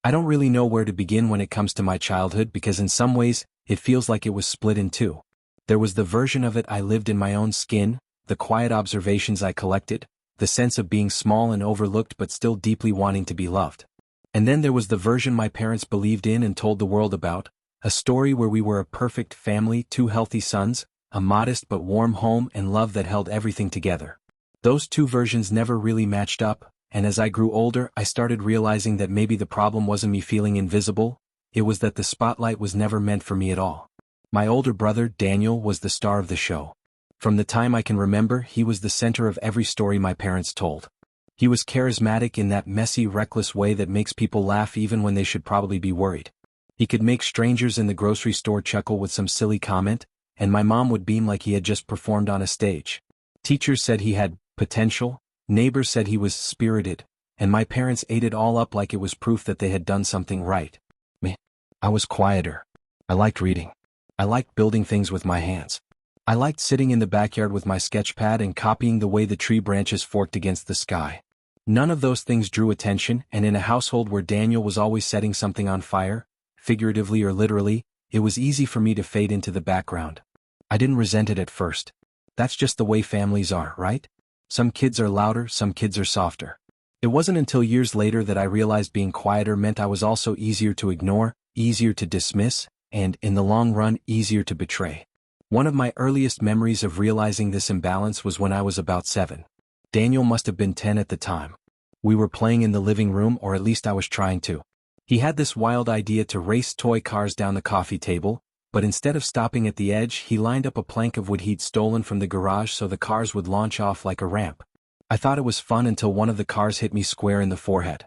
I don't really know where to begin when it comes to my childhood because in some ways, it feels like it was split in two. There was the version of it I lived in my own skin, the quiet observations I collected, the sense of being small and overlooked but still deeply wanting to be loved. And then there was the version my parents believed in and told the world about, a story where we were a perfect family, two healthy sons, a modest but warm home and love that held everything together. Those two versions never really matched up, and as I grew older I started realizing that maybe the problem wasn't me feeling invisible, it was that the spotlight was never meant for me at all. My older brother, Daniel, was the star of the show. From the time I can remember, he was the center of every story my parents told. He was charismatic in that messy, reckless way that makes people laugh even when they should probably be worried. He could make strangers in the grocery store chuckle with some silly comment, and my mom would beam like he had just performed on a stage. Teachers said he had potential, neighbors said he was spirited, and my parents ate it all up like it was proof that they had done something right. Me. I was quieter. I liked reading. I liked building things with my hands. I liked sitting in the backyard with my sketch pad and copying the way the tree branches forked against the sky. None of those things drew attention, and in a household where Daniel was always setting something on fire, figuratively or literally, it was easy for me to fade into the background. I didn't resent it at first. That's just the way families are, right? Some kids are louder, some kids are softer. It wasn't until years later that I realized being quieter meant I was also easier to ignore, easier to dismiss, and, in the long run, easier to betray. One of my earliest memories of realizing this imbalance was when I was about 7. Daniel must have been 10 at the time. We were playing in the living room, or at least I was trying to. He had this wild idea to race toy cars down the coffee table, but instead of stopping at the edge, he lined up a plank of wood he'd stolen from the garage so the cars would launch off like a ramp. I thought it was fun until one of the cars hit me square in the forehead.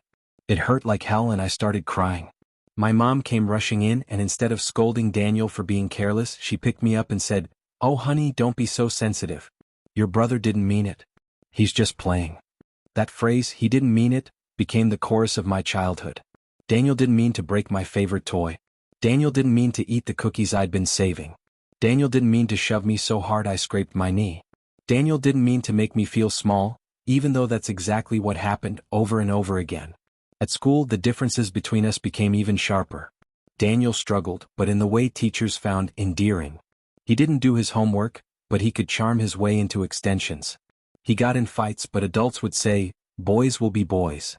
It hurt like hell and I started crying. My mom came rushing in and instead of scolding Daniel for being careless, she picked me up and said, "Oh honey, don't be so sensitive. Your brother didn't mean it. He's just playing." That phrase, "he didn't mean it," became the chorus of my childhood. Daniel didn't mean to break my favorite toy. Daniel didn't mean to eat the cookies I'd been saving. Daniel didn't mean to shove me so hard I scraped my knee. Daniel didn't mean to make me feel small, even though that's exactly what happened over and over again. At school, the differences between us became even sharper. Daniel struggled, but in the way teachers found endearing. He didn't do his homework, but he could charm his way into extensions. He got in fights, but adults would say, "Boys will be boys."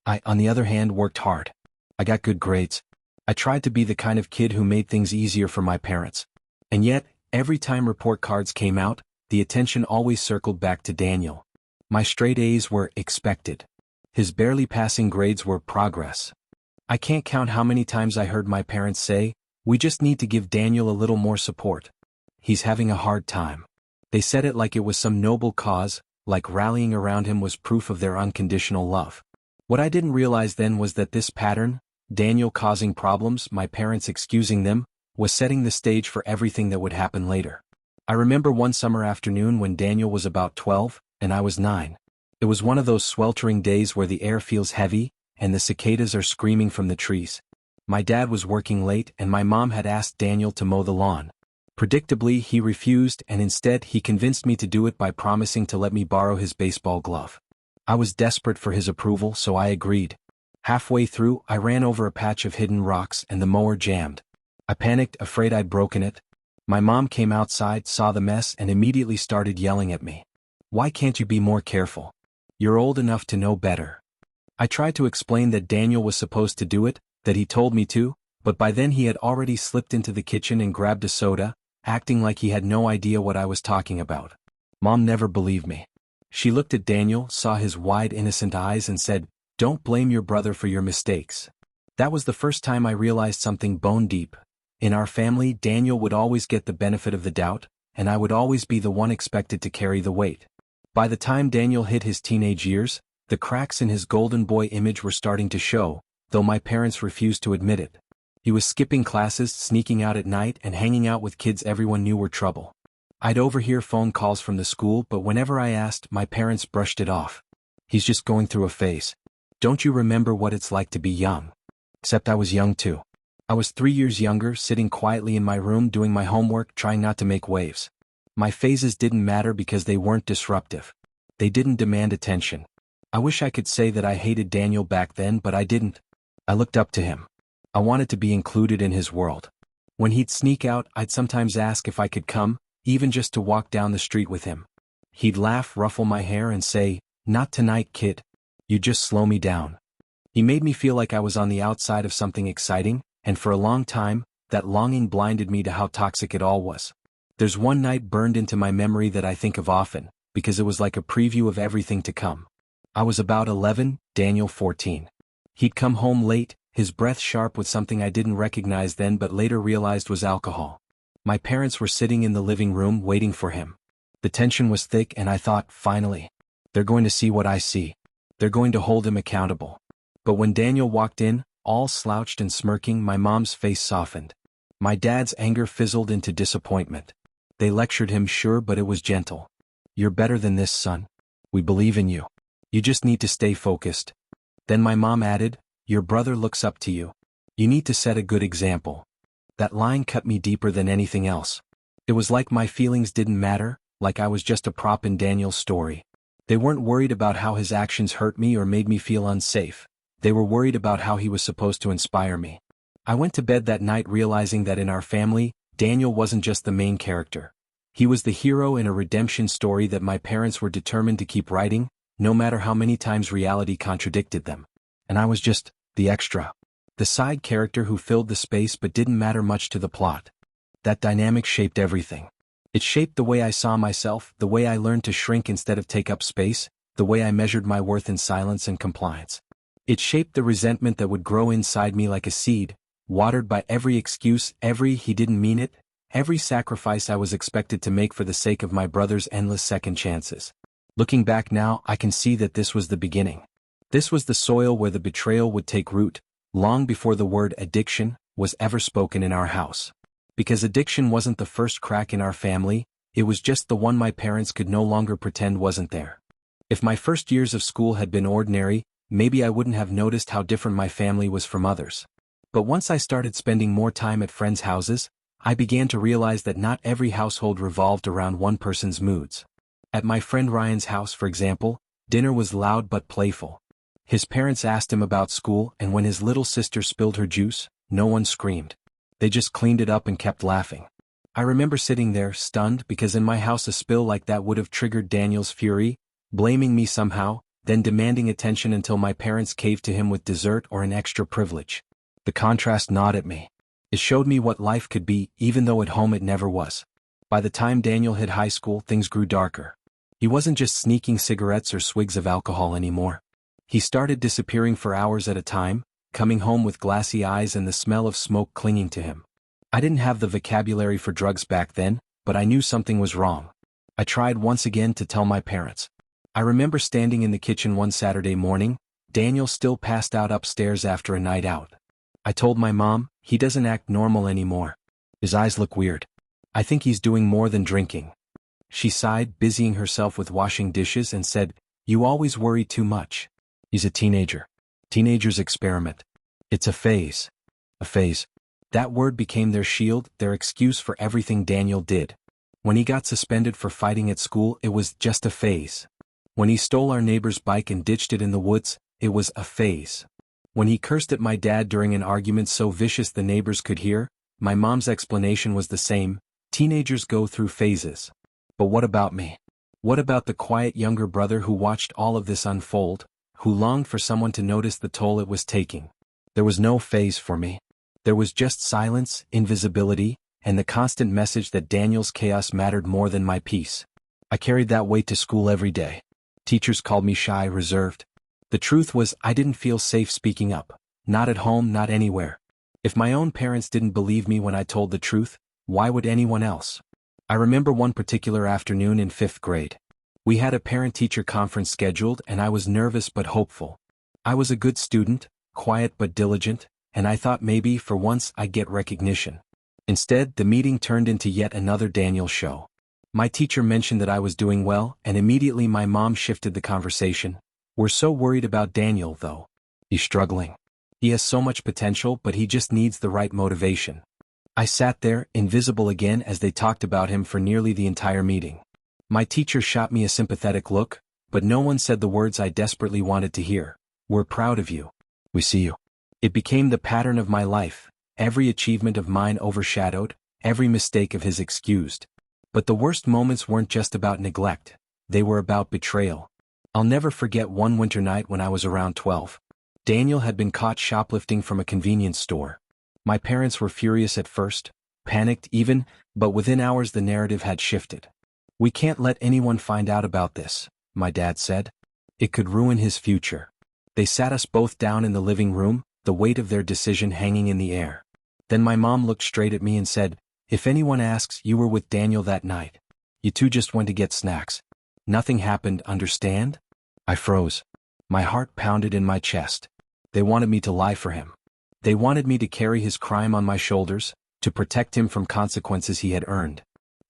I, on the other hand, worked hard. I got good grades. I tried to be the kind of kid who made things easier for my parents. And yet, every time report cards came out, the attention always circled back to Daniel. My straight A's were expected. His barely passing grades were progress. I can't count how many times I heard my parents say, "We just need to give Daniel a little more support. He's having a hard time." They said it like it was some noble cause, like rallying around him was proof of their unconditional love. What I didn't realize then was that this pattern, Daniel causing problems, my parents excusing them, was setting the stage for everything that would happen later. I remember one summer afternoon when Daniel was about 12, and I was 9. It was one of those sweltering days where the air feels heavy, and the cicadas are screaming from the trees. My dad was working late and my mom had asked Daniel to mow the lawn. Predictably, he refused and instead he convinced me to do it by promising to let me borrow his baseball glove. I was desperate for his approval, so I agreed. Halfway through, I ran over a patch of hidden rocks and the mower jammed. I panicked, afraid I'd broken it. My mom came outside, saw the mess, and immediately started yelling at me. "Why can't you be more careful? You're old enough to know better." I tried to explain that Daniel was supposed to do it, that he told me to, but by then he had already slipped into the kitchen and grabbed a soda, acting like he had no idea what I was talking about. Mom never believed me. She looked at Daniel, saw his wide innocent eyes and said, "Don't blame your brother for your mistakes." That was the first time I realized something bone deep. In our family, Daniel would always get the benefit of the doubt, and I would always be the one expected to carry the weight. By the time Daniel hit his teenage years, the cracks in his golden boy image were starting to show, though my parents refused to admit it. He was skipping classes, sneaking out at night, and hanging out with kids everyone knew were trouble. I'd overhear phone calls from the school, but whenever I asked, my parents brushed it off. "He's just going through a phase. Don't you remember what it's like to be young?" Except I was young too. I was 3 years younger, sitting quietly in my room doing my homework, trying not to make waves. My phases didn't matter because they weren't disruptive. They didn't demand attention. I wish I could say that I hated Daniel back then, but I didn't. I looked up to him. I wanted to be included in his world. When he'd sneak out, I'd sometimes ask if I could come, even just to walk down the street with him. He'd laugh, ruffle my hair, and say, "Not tonight, kid. You just slow me down." He made me feel like I was on the outside of something exciting, and for a long time, that longing blinded me to how toxic it all was. There's one night burned into my memory that I think of often, because it was like a preview of everything to come. I was about 11, Daniel 14. He'd come home late, his breath sharp with something I didn't recognize then but later realized was alcohol. My parents were sitting in the living room waiting for him. The tension was thick and I thought, finally. They're going to see what I see. They're going to hold him accountable. But when Daniel walked in, all slouched and smirking, my mom's face softened. My dad's anger fizzled into disappointment. They lectured him, sure, but it was gentle. "You're better than this, son. We believe in you. You just need to stay focused." Then my mom added, "Your brother looks up to you. You need to set a good example." That line cut me deeper than anything else. It was like my feelings didn't matter, like I was just a prop in Daniel's story. They weren't worried about how his actions hurt me or made me feel unsafe. They were worried about how he was supposed to inspire me. I went to bed that night realizing that in our family, Daniel wasn't just the main character. He was the hero in a redemption story that my parents were determined to keep writing, no matter how many times reality contradicted them. And I was just the extra. The side character who filled the space but didn't matter much to the plot. That dynamic shaped everything. It shaped the way I saw myself, the way I learned to shrink instead of take up space, the way I measured my worth in silence and compliance. It shaped the resentment that would grow inside me like a seed, watered by every excuse, every "he didn't mean it," every sacrifice I was expected to make for the sake of my brother's endless second chances. Looking back now, I can see that this was the beginning. This was the soil where the betrayal would take root, long before the word addiction was ever spoken in our house. Because addiction wasn't the first crack in our family, it was just the one my parents could no longer pretend wasn't there. If my first years of school had been ordinary, maybe I wouldn't have noticed how different my family was from others. But once I started spending more time at friends' houses, I began to realize that not every household revolved around one person's moods. At my friend Ryan's house, for example, dinner was loud but playful. His parents asked him about school, and when his little sister spilled her juice, no one screamed. They just cleaned it up and kept laughing. I remember sitting there, stunned, because in my house a spill like that would have triggered Daniel's fury, blaming me somehow, then demanding attention until my parents caved to him with dessert or an extra privilege. The contrast gnawed at me. It showed me what life could be, even though at home it never was. By the time Daniel hit high school, things grew darker. He wasn't just sneaking cigarettes or swigs of alcohol anymore. He started disappearing for hours at a time, coming home with glassy eyes and the smell of smoke clinging to him. I didn't have the vocabulary for drugs back then, but I knew something was wrong. I tried once again to tell my parents. I remember standing in the kitchen one Saturday morning, Daniel still passed out upstairs after a night out. I told my mom, "He doesn't act normal anymore. His eyes look weird. I think he's doing more than drinking." She sighed, busying herself with washing dishes, and said, "You always worry too much. He's a teenager. Teenagers experiment. It's a phase." A phase. That word became their shield, their excuse for everything Daniel did. When he got suspended for fighting at school, it was just a phase. When he stole our neighbor's bike and ditched it in the woods, it was a phase. When he cursed at my dad during an argument so vicious the neighbors could hear, my mom's explanation was the same: teenagers go through phases. But what about me? What about the quiet younger brother who watched all of this unfold, who longed for someone to notice the toll it was taking? There was no phase for me. There was just silence, invisibility, and the constant message that Daniel's chaos mattered more than my peace. I carried that weight to school every day. Teachers called me shy, reserved. The truth was, I didn't feel safe speaking up. Not at home, not anywhere. If my own parents didn't believe me when I told the truth, why would anyone else? I remember one particular afternoon in 5th grade. We had a parent-teacher conference scheduled, and I was nervous but hopeful. I was a good student, quiet but diligent, and I thought maybe for once I'd get recognition. Instead, the meeting turned into yet another Daniel show. My teacher mentioned that I was doing well, and immediately my mom shifted the conversation. "We're so worried about Daniel, though. He's struggling. He has so much potential, but he just needs the right motivation." I sat there, invisible again, as they talked about him for nearly the entire meeting. My teacher shot me a sympathetic look, but no one said the words I desperately wanted to hear. "We're proud of you. We see you. It became the pattern of my life, every achievement of mine overshadowed, every mistake of his excused. But the worst moments weren't just about neglect, they were about betrayal. I'll never forget one winter night when I was around 12. Daniel had been caught shoplifting from a convenience store. My parents were furious at first, panicked even, but within hours the narrative had shifted. "We can't let anyone find out about this," my dad said. "It could ruin his future." They sat us both down in the living room, the weight of their decision hanging in the air. Then my mom looked straight at me and said, "If anyone asks, you were with Daniel that night. You two just went to get snacks. Nothing happened, understand?" I froze. My heart pounded in my chest. They wanted me to lie for him. They wanted me to carry his crime on my shoulders, to protect him from consequences he had earned.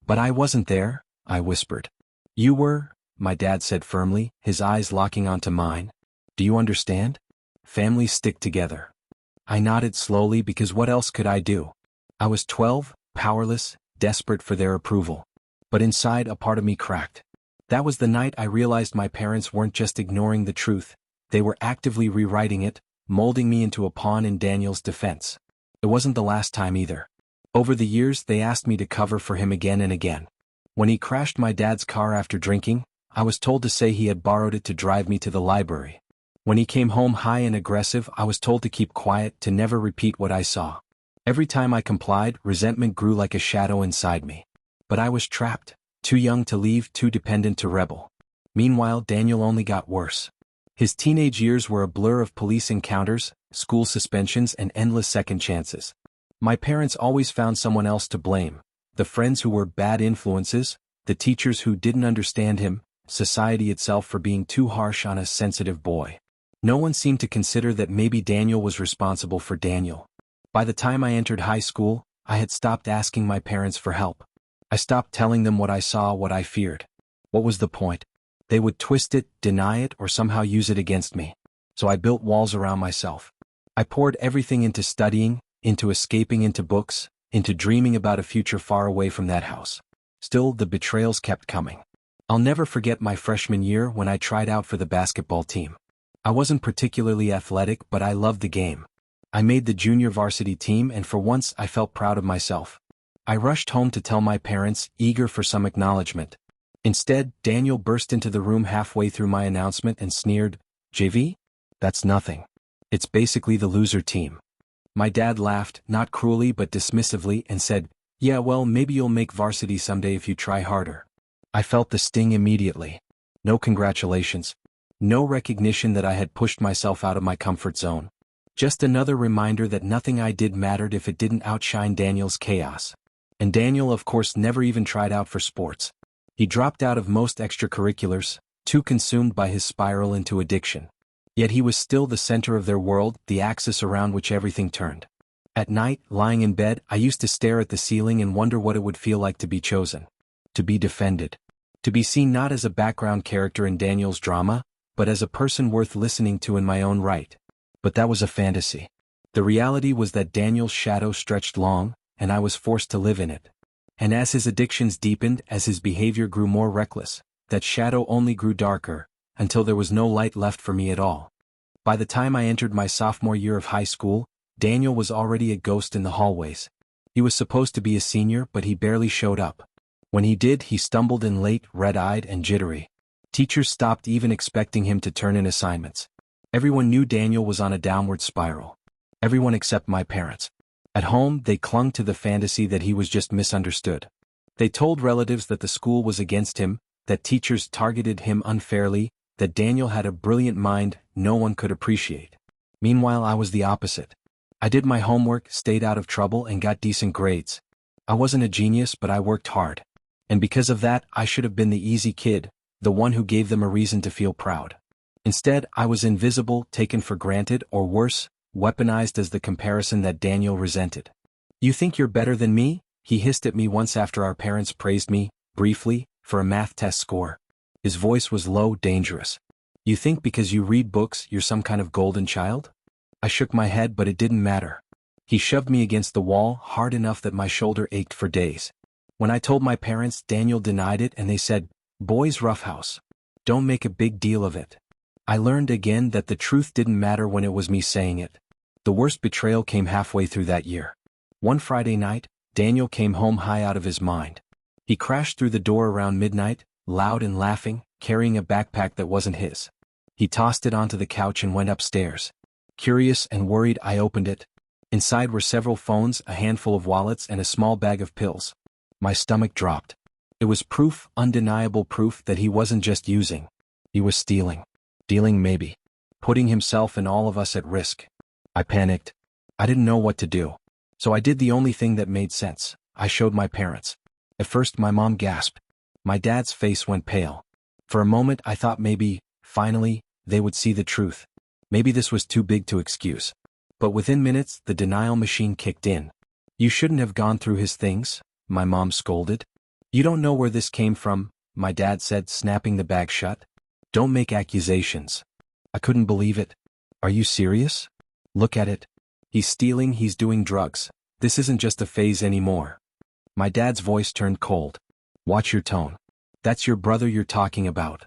"But I wasn't there," I whispered. "You were," my dad said firmly, his eyes locking onto mine. "Do you understand? Families stick together." I nodded slowly because what else could I do? I was 12, powerless, desperate for their approval. But inside a part of me cracked. That was the night I realized my parents weren't just ignoring the truth, they were actively rewriting it, molding me into a pawn in Daniel's defense. It wasn't the last time either. Over the years they asked me to cover for him again and again. When he crashed my dad's car after drinking, I was told to say he had borrowed it to drive me to the library. When he came home high and aggressive, I was told to keep quiet, to never repeat what I saw. Every time I complied, resentment grew like a shadow inside me. But I was trapped, too young to leave, too dependent to rebel. Meanwhile, Daniel only got worse. His teenage years were a blur of police encounters, school suspensions, and endless second chances. My parents always found someone else to blame: the friends who were bad influences, the teachers who didn't understand him, society itself for being too harsh on a sensitive boy. No one seemed to consider that maybe Daniel was responsible for Daniel. By the time I entered high school, I had stopped asking my parents for help. I stopped telling them what I saw, what I feared. What was the point? They would twist it, deny it, or somehow use it against me. So I built walls around myself. I poured everything into studying, into escaping into books, into dreaming about a future far away from that house. Still, the betrayals kept coming. I'll never forget my freshman year when I tried out for the basketball team. I wasn't particularly athletic, but I loved the game. I made the junior varsity team, and for once I felt proud of myself. I rushed home to tell my parents, eager for some acknowledgement. Instead, Daniel burst into the room halfway through my announcement and sneered, "JV? That's nothing. It's basically the loser team." My dad laughed, not cruelly but dismissively, and said, "Yeah, well, maybe you'll make varsity someday if you try harder." I felt the sting immediately. No congratulations. No recognition that I had pushed myself out of my comfort zone. Just another reminder that nothing I did mattered if it didn't outshine Daniel's chaos. And Daniel, of course, never even tried out for sports. He dropped out of most extracurriculars, too consumed by his spiral into addiction. Yet he was still the center of their world, the axis around which everything turned. At night, lying in bed, I used to stare at the ceiling and wonder what it would feel like to be chosen. To be defended. To be seen not as a background character in Daniel's drama, but as a person worth listening to in my own right. But that was a fantasy. The reality was that Daniel's shadow stretched long, and I was forced to live in it. And as his addictions deepened, as his behavior grew more reckless, that shadow only grew darker, until there was no light left for me at all. By the time I entered my sophomore year of high school, Daniel was already a ghost in the hallways. He was supposed to be a senior, but he barely showed up. When he did, he stumbled in late, red-eyed, and jittery. Teachers stopped even expecting him to turn in assignments. Everyone knew Daniel was on a downward spiral. Everyone except my parents. At home, they clung to the fantasy that he was just misunderstood. They told relatives that the school was against him, that teachers targeted him unfairly, that Daniel had a brilliant mind no one could appreciate. Meanwhile, I was the opposite. I did my homework, stayed out of trouble, and got decent grades. I wasn't a genius, but I worked hard. And because of that, I should have been the easy kid, the one who gave them a reason to feel proud. Instead, I was invisible, taken for granted, or worse, weaponized as the comparison that Daniel resented. "You think you're better than me?" he hissed at me once after our parents praised me, briefly, for a math test score. His voice was low, dangerous. "You think because you read books you're some kind of golden child?" I shook my head, but it didn't matter. He shoved me against the wall hard enough that my shoulder ached for days. When I told my parents, Daniel denied it, and they said, "Boys roughhouse. Don't make a big deal of it." I learned again that the truth didn't matter when it was me saying it. The worst betrayal came halfway through that year. One Friday night, Daniel came home high out of his mind. He crashed through the door around midnight, loud and laughing, carrying a backpack that wasn't his. He tossed it onto the couch and went upstairs. Curious and worried, I opened it. Inside were several phones, a handful of wallets, and a small bag of pills. My stomach dropped. It was proof, undeniable proof, that he wasn't just using. He was stealing. Dealing maybe. Putting himself and all of us at risk. I panicked. I didn't know what to do. So I did the only thing that made sense. I showed my parents. At first my mom gasped. My dad's face went pale. For a moment I thought maybe, finally, they would see the truth. Maybe this was too big to excuse. But within minutes the denial machine kicked in. You shouldn't have gone through his things, my mom scolded. You don't know where this came from, my dad said, snapping the bag shut. Don't make accusations. I couldn't believe it. Are you serious? Look at it. He's stealing, he's doing drugs. This isn't just a phase anymore. My dad's voice turned cold. Watch your tone. That's your brother you're talking about.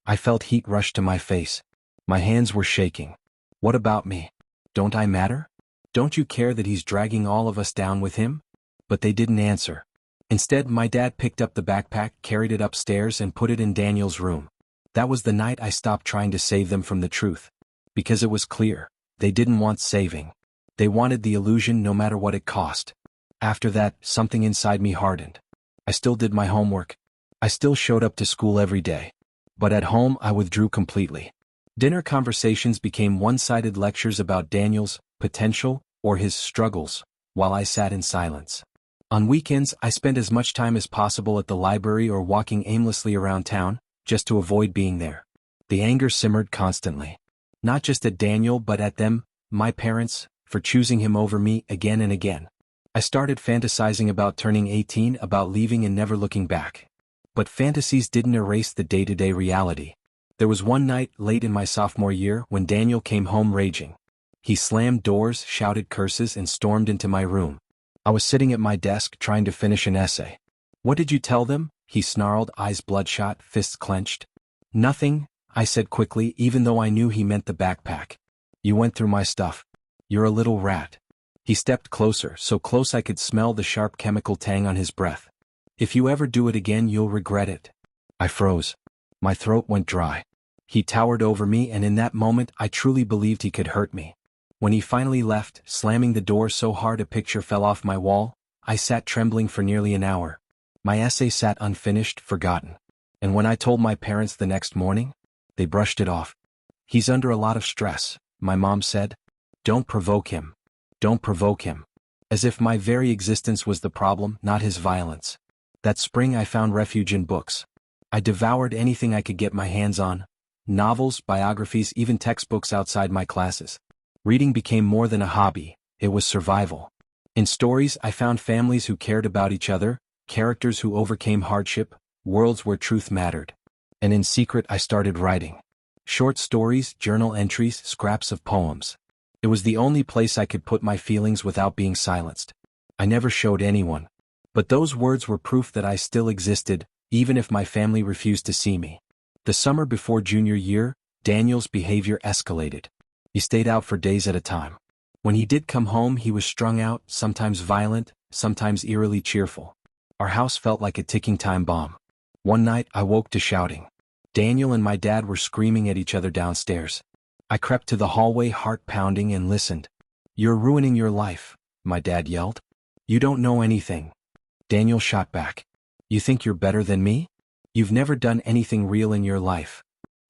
I felt heat rush to my face. My hands were shaking. What about me? Don't I matter? Don't you care that he's dragging all of us down with him? But they didn't answer. Instead, my dad picked up the backpack, carried it upstairs, and put it in Daniel's room. That was the night I stopped trying to save them from the truth. Because it was clear, they didn't want saving. They wanted the illusion no matter what it cost. After that, something inside me hardened. I still did my homework. I still showed up to school every day. But at home I withdrew completely. Dinner conversations became one-sided lectures about Daniel's potential or his struggles, while I sat in silence. On weekends I spent as much time as possible at the library or walking aimlessly around town, just to avoid being there. The anger simmered constantly. Not just at Daniel but at them, my parents, for choosing him over me again and again. I started fantasizing about turning 18, about leaving and never looking back. But fantasies didn't erase the day-to-day reality. There was one night late in my sophomore year when Daniel came home raging. He slammed doors, shouted curses, and stormed into my room. I was sitting at my desk trying to finish an essay. What did you tell them? He snarled, eyes bloodshot, fists clenched. Nothing, I said quickly, even though I knew he meant the backpack. You went through my stuff. You're a little rat. He stepped closer, so close I could smell the sharp chemical tang on his breath. If you ever do it again, you'll regret it. I froze. My throat went dry. He towered over me, and in that moment I truly believed he could hurt me. When he finally left, slamming the door so hard a picture fell off my wall, I sat trembling for nearly an hour. My essay sat unfinished, forgotten. And when I told my parents the next morning, they brushed it off. He's under a lot of stress, my mom said. Don't provoke him. Don't provoke him. As if my very existence was the problem, not his violence. That spring I found refuge in books. I devoured anything I could get my hands on. Novels, biographies, even textbooks outside my classes. Reading became more than a hobby, it was survival. In stories I found families who cared about each other, characters who overcame hardship, worlds where truth mattered. And in secret I started writing. Short stories, journal entries, scraps of poems. It was the only place I could put my feelings without being silenced. I never showed anyone. But those words were proof that I still existed, even if my family refused to see me. The summer before junior year, Daniel's behavior escalated. He stayed out for days at a time. When he did come home, he was strung out, sometimes violent, sometimes eerily cheerful. Our house felt like a ticking time bomb. One night I woke to shouting. Daniel and my dad were screaming at each other downstairs. I crept to the hallway, heart pounding, and listened. You're ruining your life, my dad yelled. You don't know anything. Daniel shot back. You think you're better than me? You've never done anything real in your life.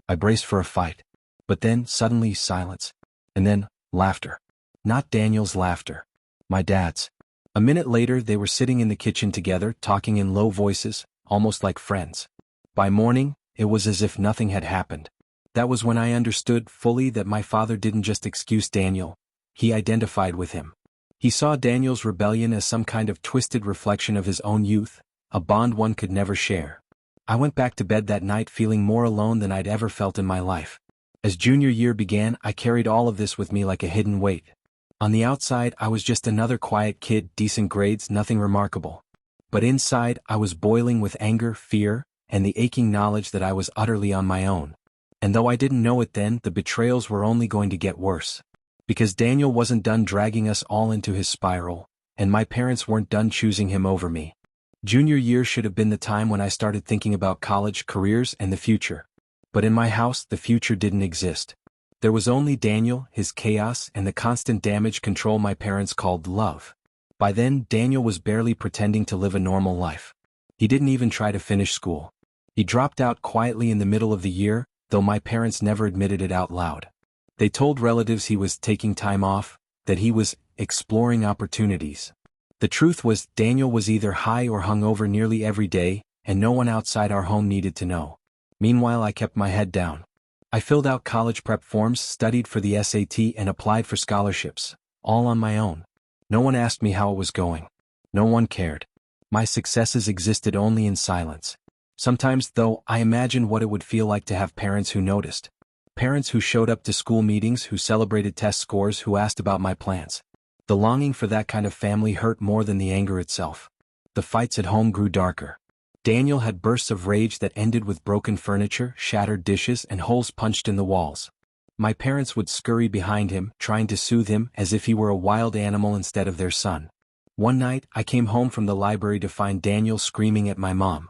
I braced for a fight. But then, suddenly, silence. And then, laughter. Not Daniel's laughter. My dad's. A minute later they were sitting in the kitchen together, talking in low voices, almost like friends. By morning, it was as if nothing had happened. That was when I understood fully that my father didn't just excuse Daniel. He identified with him. He saw Daniel's rebellion as some kind of twisted reflection of his own youth, a bond one could never share. I went back to bed that night feeling more alone than I'd ever felt in my life. As junior year began, I carried all of this with me like a hidden weight. On the outside, I was just another quiet kid, decent grades, nothing remarkable. But inside, I was boiling with anger, fear, and the aching knowledge that I was utterly on my own. And though I didn't know it then, the betrayals were only going to get worse. Because Daniel wasn't done dragging us all into his spiral, and my parents weren't done choosing him over me. Junior year should have been the time when I started thinking about college, careers, and the future. But in my house, the future didn't exist. There was only Daniel, his chaos, and the constant damage control my parents called love. By then, Daniel was barely pretending to live a normal life. He didn't even try to finish school. He dropped out quietly in the middle of the year, though my parents never admitted it out loud. They told relatives he was taking time off, that he was exploring opportunities. The truth was, Daniel was either high or hungover nearly every day, and no one outside our home needed to know. Meanwhile, I kept my head down. I filled out college prep forms, studied for the SAT, and applied for scholarships, all on my own. No one asked me how it was going. No one cared. My successes existed only in silence. Sometimes, though, I imagined what it would feel like to have parents who noticed. Parents who showed up to school meetings, who celebrated test scores, who asked about my plans. The longing for that kind of family hurt more than the anger itself. The fights at home grew darker. Daniel had bursts of rage that ended with broken furniture, shattered dishes, and holes punched in the walls. My parents would scurry behind him, trying to soothe him as if he were a wild animal instead of their son. One night, I came home from the library to find Daniel screaming at my mom.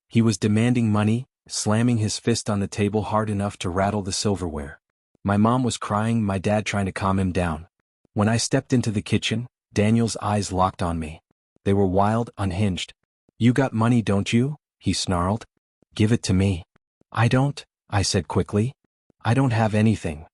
He was demanding money, slamming his fist on the table hard enough to rattle the silverware. My mom was crying, my dad trying to calm him down. When I stepped into the kitchen, Daniel's eyes locked on me. They were wild, unhinged. "You got money, don't you?" he snarled. "Give it to me." "I don't," I said quickly. "I don't have anything."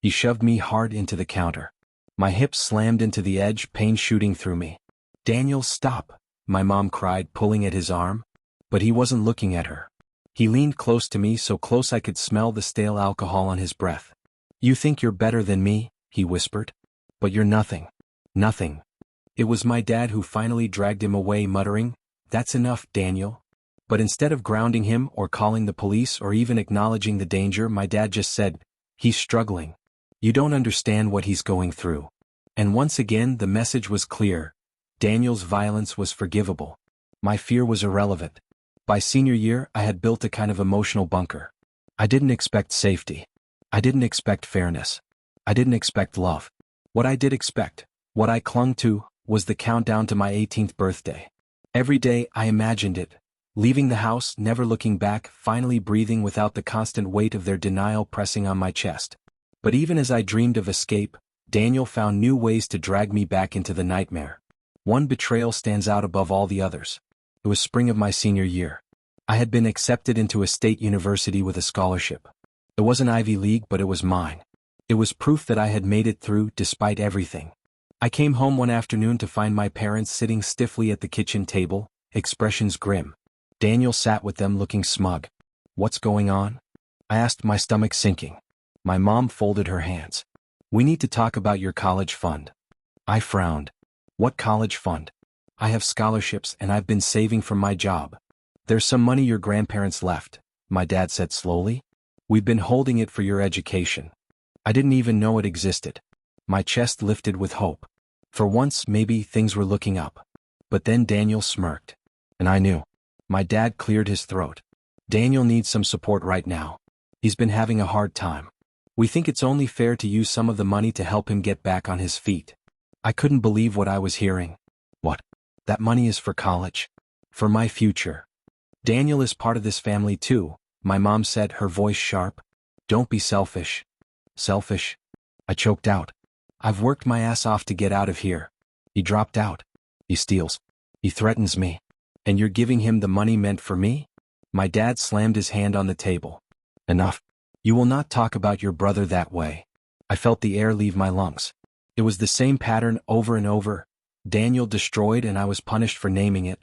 He shoved me hard into the counter. My hips slammed into the edge, pain shooting through me. "Daniel, stop," my mom cried, pulling at his arm. But he wasn't looking at her. He leaned close to me, so close I could smell the stale alcohol on his breath. "You think you're better than me," he whispered. "But you're nothing. Nothing." It was my dad who finally dragged him away, muttering, "That's enough, Daniel." But instead of grounding him or calling the police or even acknowledging the danger, my dad just said, "He's struggling. You don't understand what he's going through." And once again the message was clear. Daniel's violence was forgivable. My fear was irrelevant. By senior year, I had built a kind of emotional bunker. I didn't expect safety. I didn't expect fairness. I didn't expect love. What I did expect, what I clung to, was the countdown to my 18th birthday. Every day I imagined it. Leaving the house, never looking back, finally breathing without the constant weight of their denial pressing on my chest. But even as I dreamed of escape, Daniel found new ways to drag me back into the nightmare. One betrayal stands out above all the others. It was spring of my senior year. I had been accepted into a state university with a scholarship. It wasn't Ivy League, but it was mine. It was proof that I had made it through, despite everything. I came home one afternoon to find my parents sitting stiffly at the kitchen table, expressions grim. Daniel sat with them looking smug. "What's going on?" I asked, my stomach sinking. My mom folded her hands. "We need to talk about your college fund." I frowned. "What college fund?" "I have scholarships and I've been saving from my job." "There's some money your grandparents left," my dad said slowly. "We've been holding it for your education." I didn't even know it existed. My chest lifted with hope. For once, maybe things were looking up. But then Daniel smirked. And I knew. My dad cleared his throat. "Daniel needs some support right now. He's been having a hard time. We think it's only fair to use some of the money to help him get back on his feet." I couldn't believe what I was hearing. "What? That money is for college? For my future?" "Daniel is part of this family too," my mom said, her voice sharp. "Don't be selfish." "Selfish?" I choked out. "I've worked my ass off to get out of here. He dropped out. He steals. He threatens me. And you're giving him the money meant for me?" My dad slammed his hand on the table. "Enough. You will not talk about your brother that way." I felt the air leave my lungs. It was the same pattern over and over. Daniel destroyed and I was punished for naming it.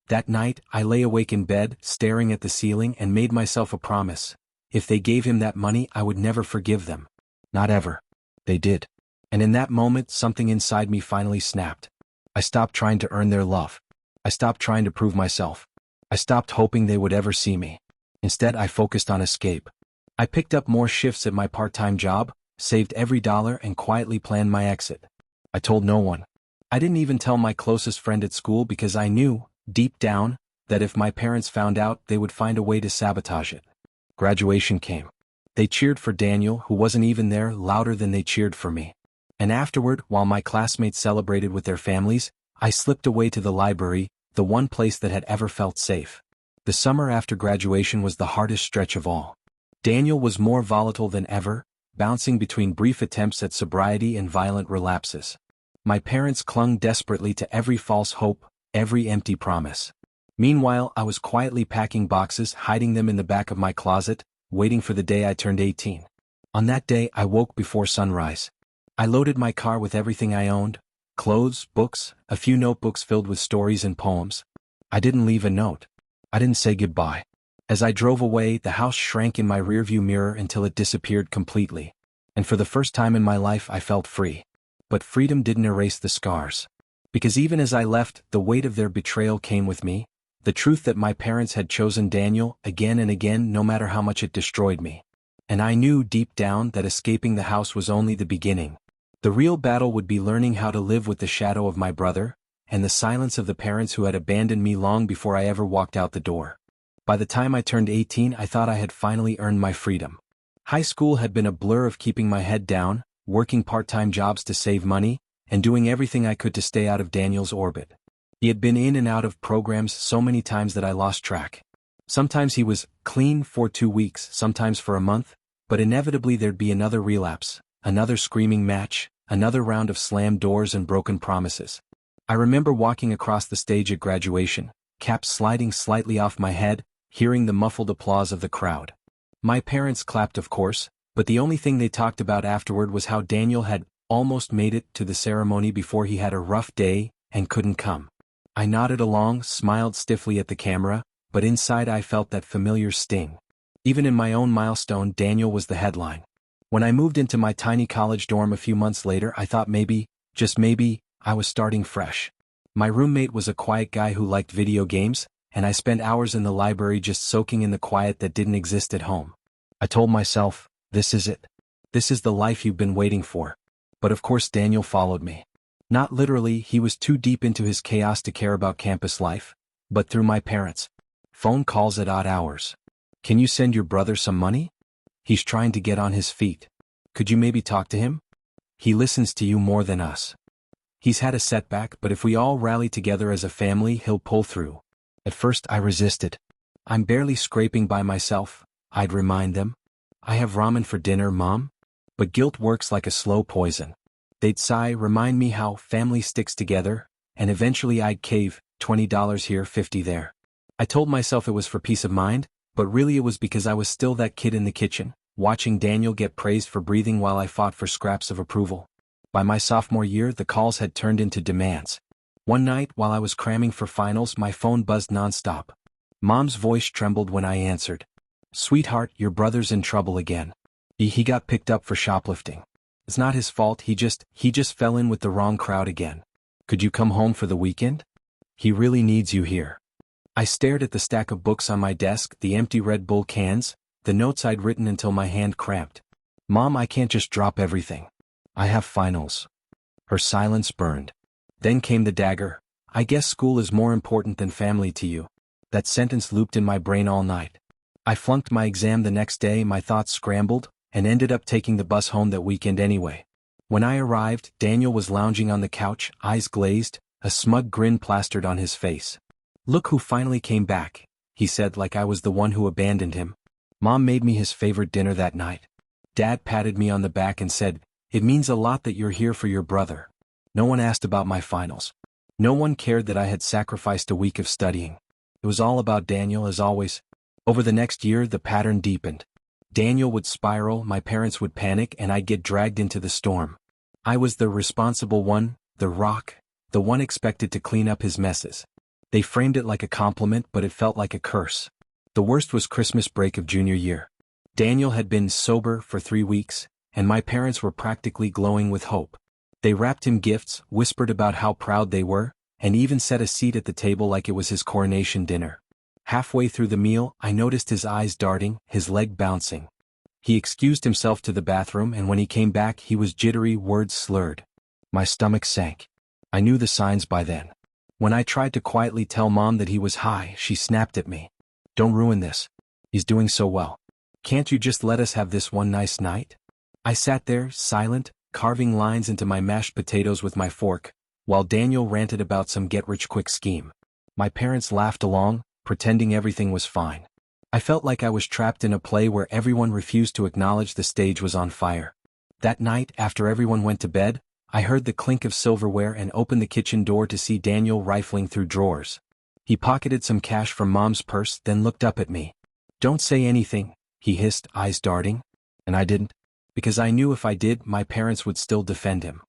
That night, I lay awake in bed, staring at the ceiling, and made myself a promise. If they gave him that money, I would never forgive them. Not ever. They did. And in that moment, something inside me finally snapped. I stopped trying to earn their love. I stopped trying to prove myself. I stopped hoping they would ever see me. Instead, I focused on escape. I picked up more shifts at my part-time job, saved every dollar, and quietly planned my exit. I told no one. I didn't even tell my closest friend at school because I knew, deep down, that if my parents found out, they would find a way to sabotage it. Graduation came. They cheered for Daniel, who wasn't even there, louder than they cheered for me. And afterward, while my classmates celebrated with their families, I slipped away to the library, the one place that had ever felt safe. The summer after graduation was the hardest stretch of all. Daniel was more volatile than ever, bouncing between brief attempts at sobriety and violent relapses. My parents clung desperately to every false hope, every empty promise. Meanwhile, I was quietly packing boxes, hiding them in the back of my closet, waiting for the day I turned 18. On that day, I woke before sunrise. I loaded my car with everything I owned: clothes, books, a few notebooks filled with stories and poems. I didn't leave a note. I didn't say goodbye. As I drove away, the house shrank in my rearview mirror until it disappeared completely. And for the first time in my life, I felt free. But freedom didn't erase the scars. Because even as I left, the weight of their betrayal came with me, the truth that my parents had chosen Daniel again and again, no matter how much it destroyed me. And I knew deep down that escaping the house was only the beginning. The real battle would be learning how to live with the shadow of my brother, and the silence of the parents who had abandoned me long before I ever walked out the door. By the time I turned 18, I thought I had finally earned my freedom. High school had been a blur of keeping my head down, working part-time jobs to save money, and doing everything I could to stay out of Daniel's orbit. He had been in and out of programs so many times that I lost track. Sometimes he was clean for 2 weeks, sometimes for a month, but inevitably there'd be another relapse, another screaming match, another round of slammed doors and broken promises. I remember walking across the stage at graduation, cap sliding slightly off my head, hearing the muffled applause of the crowd. My parents clapped, of course, but the only thing they talked about afterward was how Daniel had almost made it to the ceremony before he had a rough day and couldn't come. I nodded along, smiled stiffly at the camera, but inside I felt that familiar sting. Even in my own milestone, Daniel was the headline. When I moved into my tiny college dorm a few months later, I thought maybe, just maybe, I was starting fresh. My roommate was a quiet guy who liked video games, and I spent hours in the library just soaking in the quiet that didn't exist at home. I told myself, this is it. This is the life you've been waiting for. But of course Daniel followed me. Not literally, he was too deep into his chaos to care about campus life, but through my parents. Phone calls at odd hours. Can you send your brother some money? He's trying to get on his feet. Could you maybe talk to him? He listens to you more than us. He's had a setback, but if we all rally together as a family, he'll pull through. At first I resisted. I'm barely scraping by myself, I'd remind them. I have ramen for dinner, Mom. But guilt works like a slow poison. They'd sigh, remind me how family sticks together, and eventually I'd cave, $20 here, $50 there. I told myself it was for peace of mind, but really it was because I was still that kid in the kitchen, watching Daniel get praised for breathing while I fought for scraps of approval. By my sophomore year, the calls had turned into demands. One night, while I was cramming for finals, my phone buzzed nonstop. Mom's voice trembled when I answered. Sweetheart, your brother's in trouble again. He got picked up for shoplifting. It's not his fault, he just fell in with the wrong crowd again. Could you come home for the weekend? He really needs you here. I stared at the stack of books on my desk, the empty Red Bull cans, the notes I'd written until my hand cramped. Mom, I can't just drop everything. I have finals. Her silence burned. Then came the dagger. I guess school is more important than family to you. That sentence looped in my brain all night. I flunked my exam the next day, my thoughts scrambled, and ended up taking the bus home that weekend anyway. When I arrived, Daniel was lounging on the couch, eyes glazed, a smug grin plastered on his face. Look who finally came back, he said, like I was the one who abandoned him. Mom made me his favorite dinner that night. Dad patted me on the back and said, it means a lot that you're here for your brother. No one asked about my finals. No one cared that I had sacrificed a week of studying. It was all about Daniel, as always. Over the next year, the pattern deepened. Daniel would spiral, my parents would panic, and I'd get dragged into the storm. I was the responsible one, the rock, the one expected to clean up his messes. They framed it like a compliment, but it felt like a curse. The worst was Christmas break of junior year. Daniel had been sober for 3 weeks, and my parents were practically glowing with hope. They wrapped him gifts, whispered about how proud they were, and even set a seat at the table like it was his coronation dinner. Halfway through the meal, I noticed his eyes darting, his leg bouncing. He excused himself to the bathroom, and when he came back, he was jittery, words slurred. My stomach sank. I knew the signs by then. When I tried to quietly tell Mom that he was high, she snapped at me. Don't ruin this. He's doing so well. Can't you just let us have this one nice night? I sat there, silent, carving lines into my mashed potatoes with my fork, while Daniel ranted about some get-rich-quick scheme. My parents laughed along, pretending everything was fine. I felt like I was trapped in a play where everyone refused to acknowledge the stage was on fire. That night, after everyone went to bed, I heard the clink of silverware and opened the kitchen door to see Daniel rifling through drawers. He pocketed some cash from Mom's purse, then looked up at me. "Don't say anything," he hissed, eyes darting. And I didn't. Because I knew if I did, my parents would still defend him.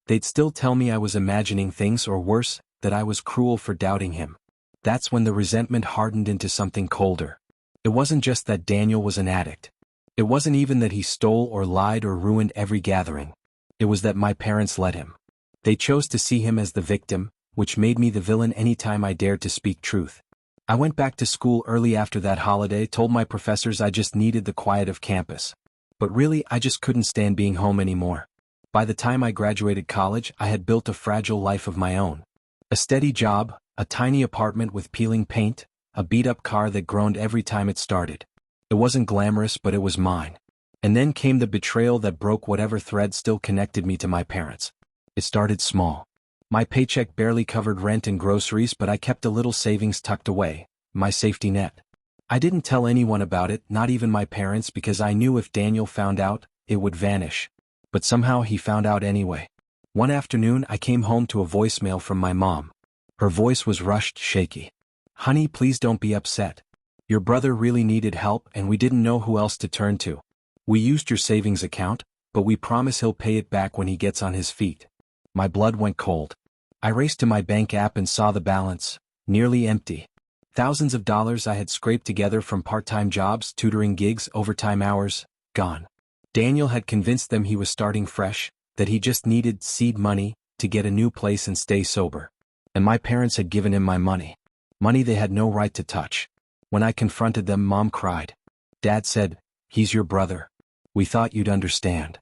They'd still tell me I was imagining things, or worse, that I was cruel for doubting him. That's when the resentment hardened into something colder. It wasn't just that Daniel was an addict. It wasn't even that he stole or lied or ruined every gathering. It was that my parents let him. They chose to see him as the victim, which made me the villain anytime I dared to speak truth. I went back to school early after that holiday, told my professors I just needed the quiet of campus. But really, I just couldn't stand being home anymore. By the time I graduated college, I had built a fragile life of my own. A steady job, a tiny apartment with peeling paint, a beat-up car that groaned every time it started. It wasn't glamorous, but it was mine. And then came the betrayal that broke whatever thread still connected me to my parents. It started small. My paycheck barely covered rent and groceries, but I kept a little savings tucked away, my safety net. I didn't tell anyone about it, not even my parents, because I knew if Daniel found out, it would vanish. But somehow he found out anyway. One afternoon I came home to a voicemail from my mom. Her voice was rushed, shaky. "Honey, please don't be upset. Your brother really needed help and we didn't know who else to turn to. We used your savings account, but we promise he'll pay it back when he gets on his feet." My blood went cold. I raced to my bank app and saw the balance, nearly empty. Thousands of dollars I had scraped together from part-time jobs, tutoring gigs, overtime hours, gone. Daniel had convinced them he was starting fresh, that he just needed seed money to get a new place and stay sober. And my parents had given him my money. Money they had no right to touch. When I confronted them, Mom cried. Dad said, "He's your brother. We thought you'd understand."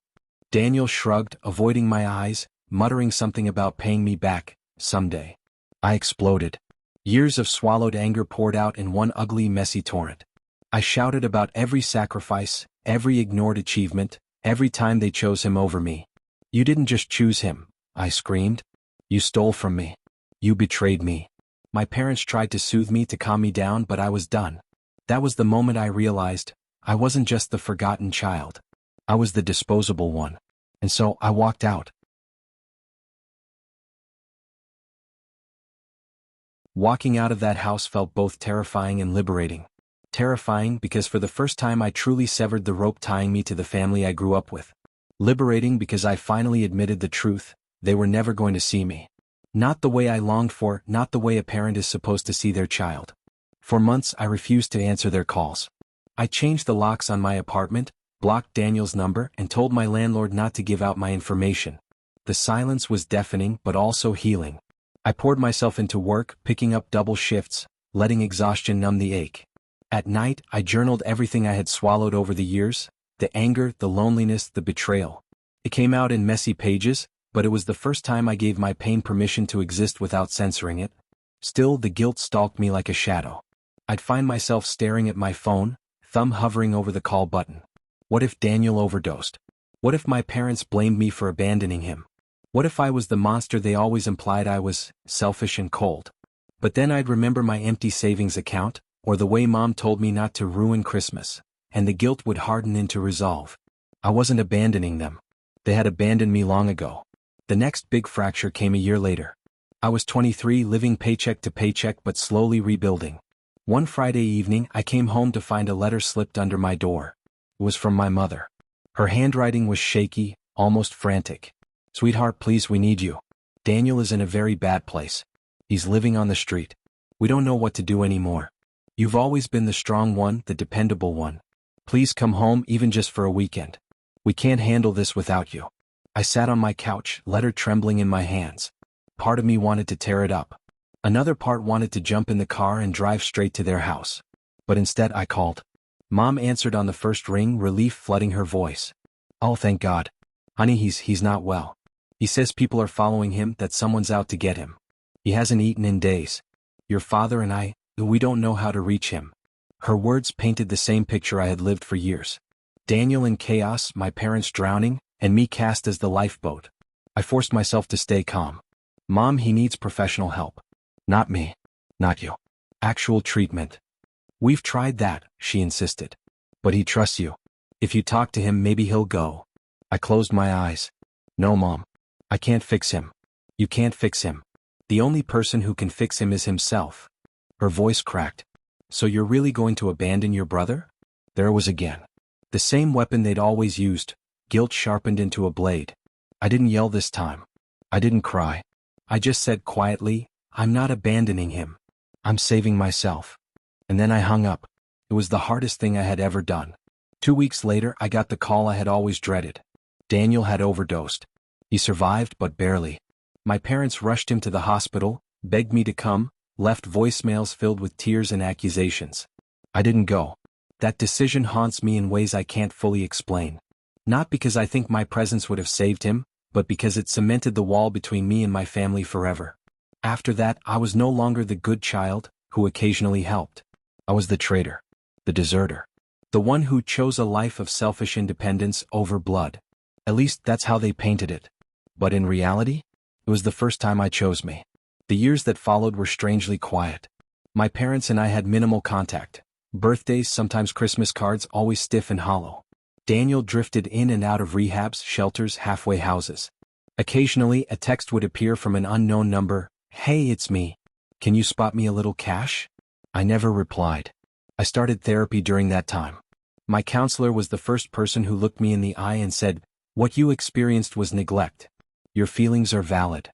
Daniel shrugged, avoiding my eyes, muttering something about paying me back, someday. I exploded. Years of swallowed anger poured out in one ugly, messy torrent. I shouted about every sacrifice, every ignored achievement, every time they chose him over me. "You didn't just choose him," I screamed. "You stole from me. You betrayed me." My parents tried to soothe me, to calm me down, but I was done. That was the moment I realized I wasn't just the forgotten child. I was the disposable one. And so I walked out. Walking out of that house felt both terrifying and liberating. Terrifying because for the first time I truly severed the rope tying me to the family I grew up with. Liberating because I finally admitted the truth: they were never going to see me. Not the way I longed for, not the way a parent is supposed to see their child. For months I refused to answer their calls. I changed the locks on my apartment, blocked Daniel's number, and told my landlord not to give out my information. The silence was deafening but also healing. I poured myself into work, picking up double shifts, letting exhaustion numb the ache. At night, I journaled everything I had swallowed over the years: the anger, the loneliness, the betrayal. It came out in messy pages, but it was the first time I gave my pain permission to exist without censoring it. Still, the guilt stalked me like a shadow. I'd find myself staring at my phone, thumb hovering over the call button. What if Daniel overdosed? What if my parents blamed me for abandoning him? What if I was the monster they always implied I was, selfish and cold? But then I'd remember my empty savings account, or the way Mom told me not to ruin Christmas, and the guilt would harden into resolve. I wasn't abandoning them. They had abandoned me long ago. The next big fracture came a year later. I was 23, living paycheck to paycheck but slowly rebuilding. One Friday evening I came home to find a letter slipped under my door. It was from my mother. Her handwriting was shaky, almost frantic. "Sweetheart, please, we need you. Daniel is in a very bad place. He's living on the street. We don't know what to do anymore. You've always been the strong one, the dependable one. Please come home, even just for a weekend. We can't handle this without you." I sat on my couch, letter trembling in my hands. Part of me wanted to tear it up. Another part wanted to jump in the car and drive straight to their house. But instead I called. Mom answered on the first ring, relief flooding her voice. "Oh, thank God. Honey, he's not well. He says people are following him, that someone's out to get him. He hasn't eaten in days. Your father and we don't know how to reach him." Her words painted the same picture I had lived for years. Daniel in chaos, my parents drowning, and me cast as the lifeboat. I forced myself to stay calm. Mom, he needs professional help. Not me. Not you. Actual treatment. We've tried that, she insisted. But he trusts you. If you talk to him, maybe he'll go. I closed my eyes. No, Mom. I can't fix him. You can't fix him. The only person who can fix him is himself. Her voice cracked. So you're really going to abandon your brother? There it was again. The same weapon they'd always used, guilt sharpened into a blade. I didn't yell this time. I didn't cry. I just said quietly, I'm not abandoning him. I'm saving myself. And then I hung up. It was the hardest thing I had ever done. 2 weeks later, I got the call I had always dreaded. Daniel had overdosed. He survived, but barely. My parents rushed him to the hospital, begged me to come, left voicemails filled with tears and accusations. I didn't go. That decision haunts me in ways I can't fully explain. Not because I think my presence would have saved him, but because it cemented the wall between me and my family forever. After that, I was no longer the good child, who occasionally helped. I was the traitor. The deserter. The one who chose a life of selfish independence over blood. At least that's how they painted it. But in reality, it was the first time I chose me. The years that followed were strangely quiet. My parents and I had minimal contact. Birthdays, sometimes Christmas cards, always stiff and hollow. Daniel drifted in and out of rehabs, shelters, halfway houses. Occasionally, a text would appear from an unknown number. Hey, it's me. Can you spot me a little cash? I never replied. I started therapy during that time. My counselor was the first person who looked me in the eye and said, what you experienced was neglect. Your feelings are valid.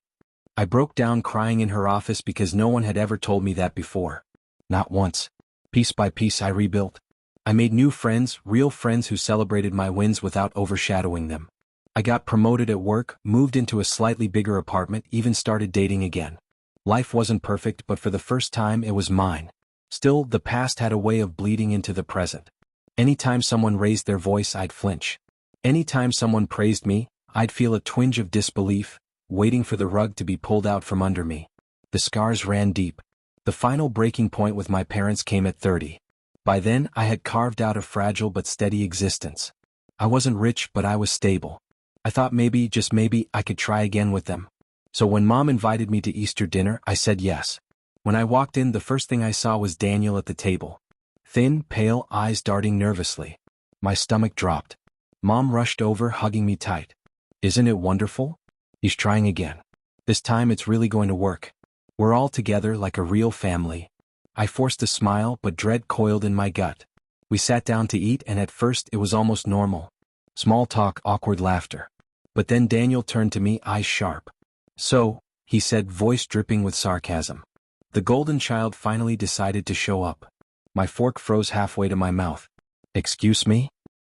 I broke down crying in her office because no one had ever told me that before. Not once. Piece by piece I rebuilt. I made new friends, real friends who celebrated my wins without overshadowing them. I got promoted at work, moved into a slightly bigger apartment, even started dating again. Life wasn't perfect, but for the first time it was mine. Still, the past had a way of bleeding into the present. Anytime someone raised their voice, I'd flinch. Anytime someone praised me, I'd feel a twinge of disbelief, waiting for the rug to be pulled out from under me. The scars ran deep. The final breaking point with my parents came at 30. By then, I had carved out a fragile but steady existence. I wasn't rich, but I was stable. I thought maybe, just maybe, I could try again with them. So when Mom invited me to Easter dinner, I said yes. When I walked in, the first thing I saw was Daniel at the table. Thin, pale, eyes darting nervously. My stomach dropped. Mom rushed over, hugging me tight. Isn't it wonderful? He's trying again. This time it's really going to work. We're all together like a real family. I forced a smile, but dread coiled in my gut. We sat down to eat, and at first it was almost normal. Small talk, awkward laughter. But then Daniel turned to me, eyes sharp. So, he said, voice dripping with sarcasm. The golden child finally decided to show up. My fork froze halfway to my mouth. Excuse me?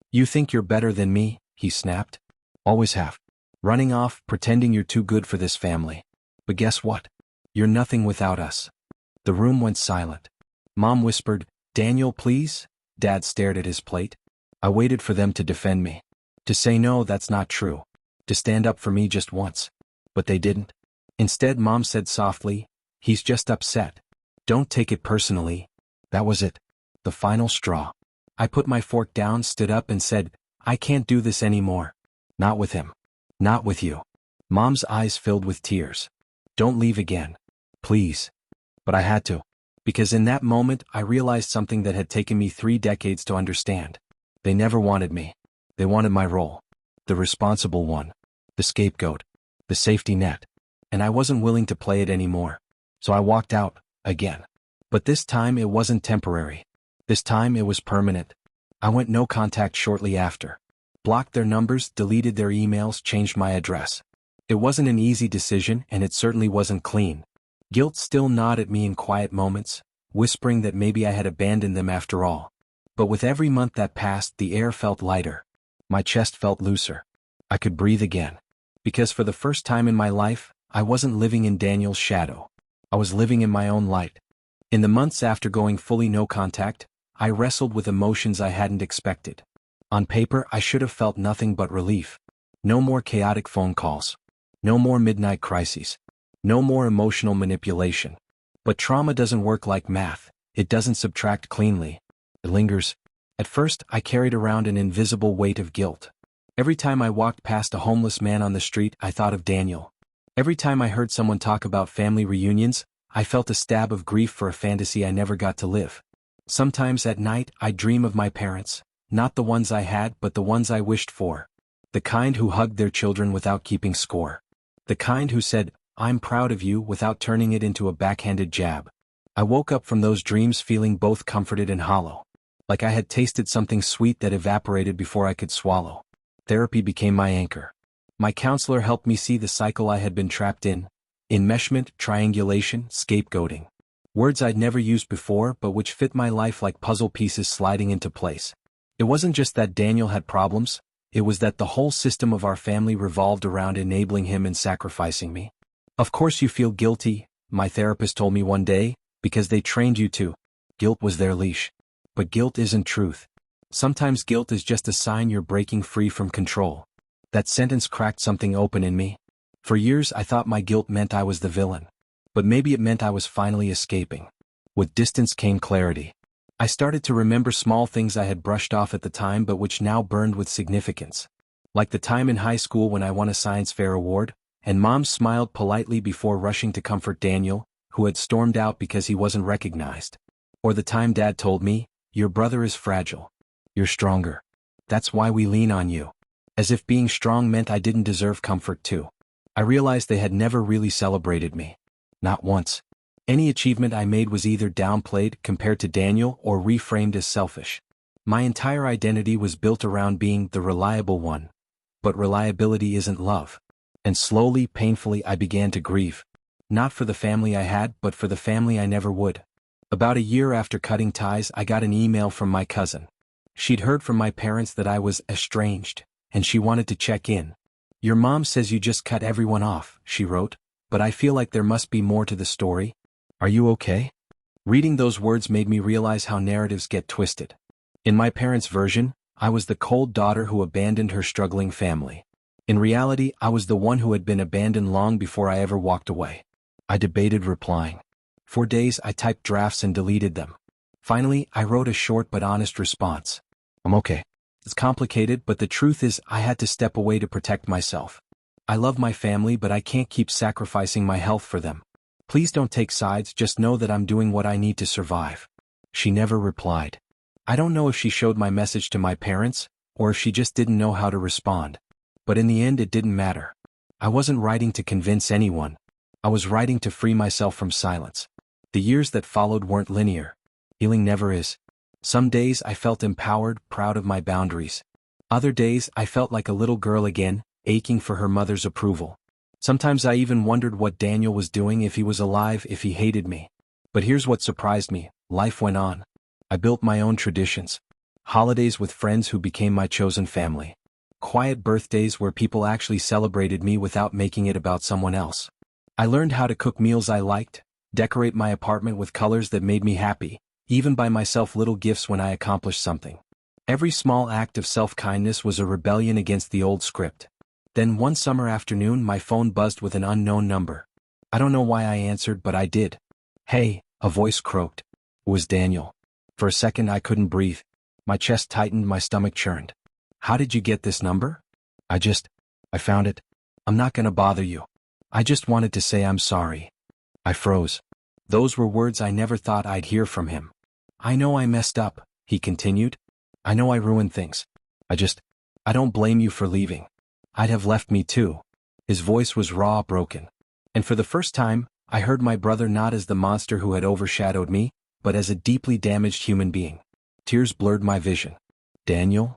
You think you're better than me? He snapped. Always have. Running off, pretending you're too good for this family. But guess what? You're nothing without us. The room went silent. Mom whispered, Daniel, please? Dad stared at his plate. I waited for them to defend me. To say no, that's not true. To stand up for me just once. But they didn't. Instead, Mom said softly, he's just upset. Don't take it personally. That was it. The final straw. I put my fork down, stood up, and said, I can't do this anymore. Not with him. Not with you. Mom's eyes filled with tears. Don't leave again. Please. But I had to. Because in that moment, I realized something that had taken me 3 decades to understand. They never wanted me. They wanted my role. The responsible one. The scapegoat. The safety net. And I wasn't willing to play it anymore. So I walked out, again. But this time it wasn't temporary. This time it was permanent. I went no contact shortly after. Blocked their numbers, deleted their emails, changed my address. It wasn't an easy decision, and it certainly wasn't clean. Guilt still gnawed at me in quiet moments, whispering that maybe I had abandoned them after all. But with every month that passed, the air felt lighter. My chest felt looser. I could breathe again. Because for the first time in my life, I wasn't living in Daniel's shadow. I was living in my own light. In the months after going fully no contact, I wrestled with emotions I hadn't expected. On paper, I should have felt nothing but relief. No more chaotic phone calls. No more midnight crises. No more emotional manipulation. But trauma doesn't work like math. It doesn't subtract cleanly. It lingers. At first, I carried around an invisible weight of guilt. Every time I walked past a homeless man on the street, I thought of Daniel. Every time I heard someone talk about family reunions, I felt a stab of grief for a fantasy I never got to live. Sometimes at night, I dream of my parents, not the ones I had but the ones I wished for. The kind who hugged their children without keeping score. The kind who said, "I'm proud of you," without turning it into a backhanded jab. I woke up from those dreams feeling both comforted and hollow. Like I had tasted something sweet that evaporated before I could swallow. Therapy became my anchor. My counselor helped me see the cycle I had been trapped in. Enmeshment, triangulation, scapegoating. Words I'd never used before but which fit my life like puzzle pieces sliding into place. It wasn't just that Daniel had problems, it was that the whole system of our family revolved around enabling him and sacrificing me. Of course you feel guilty, my therapist told me one day, because they trained you to. Guilt was their leash. But guilt isn't truth. Sometimes guilt is just a sign you're breaking free from control. That sentence cracked something open in me. For years I thought my guilt meant I was the villain. But maybe it meant I was finally escaping. With distance came clarity. I started to remember small things I had brushed off at the time but which now burned with significance. Like the time in high school when I won a science fair award, and Mom smiled politely before rushing to comfort Daniel, who had stormed out because he wasn't recognized. Or the time Dad told me, "Your brother is fragile. You're stronger. That's why we lean on you." As if being strong meant I didn't deserve comfort too. I realized they had never really celebrated me. Not once. Any achievement I made was either downplayed compared to Daniel or reframed as selfish. My entire identity was built around being the reliable one. But reliability isn't love. And slowly, painfully, I began to grieve. Not for the family I had, but for the family I never would. About a year after cutting ties, I got an email from my cousin. She'd heard from my parents that I was estranged, and she wanted to check in. "Your mom says you just cut everyone off," she wrote, "but I feel like there must be more to the story. Are you okay?" Reading those words made me realize how narratives get twisted. In my parents' version, I was the cold daughter who abandoned her struggling family. In reality, I was the one who had been abandoned long before I ever walked away. I debated replying. For days I typed drafts and deleted them. Finally, I wrote a short but honest response. "I'm okay. It's complicated, but the truth is I had to step away to protect myself. I love my family, but I can't keep sacrificing my health for them. Please don't take sides, just know that I'm doing what I need to survive." She never replied. I don't know if she showed my message to my parents, or if she just didn't know how to respond. But in the end it didn't matter. I wasn't writing to convince anyone. I was writing to free myself from silence. The years that followed weren't linear. Healing never is. Some days I felt empowered, proud of my boundaries. Other days I felt like a little girl again, aching for her mother's approval. Sometimes I even wondered what Daniel was doing, if he was alive, if he hated me. But here's what surprised me: life went on. I built my own traditions. Holidays with friends who became my chosen family. Quiet birthdays where people actually celebrated me without making it about someone else. I learned how to cook meals I liked, decorate my apartment with colors that made me happy, even buy myself little gifts when I accomplished something. Every small act of self-kindness was a rebellion against the old script. Then one summer afternoon my phone buzzed with an unknown number. I don't know why I answered, but I did. "Hey," a voice croaked. It was Daniel. For a second I couldn't breathe. My chest tightened, my stomach churned. "How did you get this number?" I found it. "I'm not gonna bother you. I just wanted to say I'm sorry." I froze. Those were words I never thought I'd hear from him. "I know I messed up," he continued. "I know I ruined things. I don't blame you for leaving. I'd have left me too." His voice was raw, broken. And for the first time, I heard my brother not as the monster who had overshadowed me, but as a deeply damaged human being. Tears blurred my vision. "Daniel?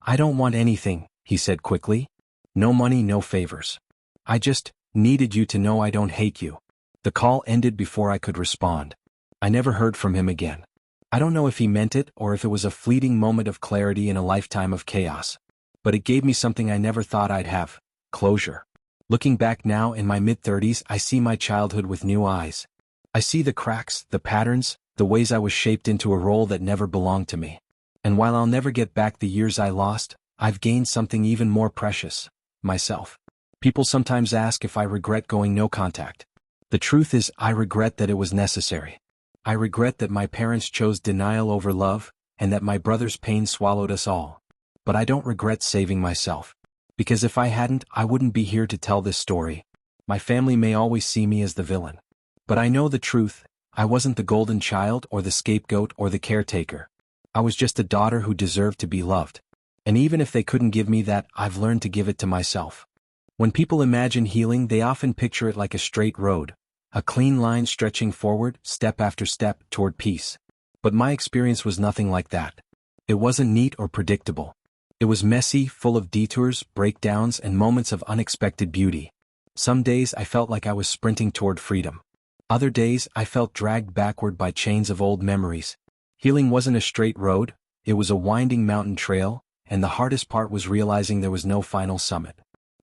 I don't want anything," he said quickly. "No money, no favors. I just needed you to know I don't hate you." The call ended before I could respond. I never heard from him again. I don't know if he meant it or if it was a fleeting moment of clarity in a lifetime of chaos. But it gave me something I never thought I'd have: closure. Looking back now in my mid-30s, I see my childhood with new eyes. I see the cracks, the patterns, the ways I was shaped into a role that never belonged to me. And while I'll never get back the years I lost, I've gained something even more precious: myself. People sometimes ask if I regret going no contact. The truth is, I regret that it was necessary. I regret that my parents chose denial over love, and that my brother's pain swallowed us all. But I don't regret saving myself. Because if I hadn't, I wouldn't be here to tell this story. My family may always see me as the villain. But I know the truth. I wasn't the golden child or the scapegoat or the caretaker. I was just a daughter who deserved to be loved. And even if they couldn't give me that, I've learned to give it to myself. When people imagine healing, they often picture it like a straight road, a clean line stretching forward, step after step, toward peace. But my experience was nothing like that. It wasn't neat or predictable. It was messy, full of detours, breakdowns, and moments of unexpected beauty. Some days I felt like I was sprinting toward freedom. Other days I felt dragged backward by chains of old memories. Healing wasn't a straight road, it was a winding mountain trail, and the hardest part was realizing there was no final summit.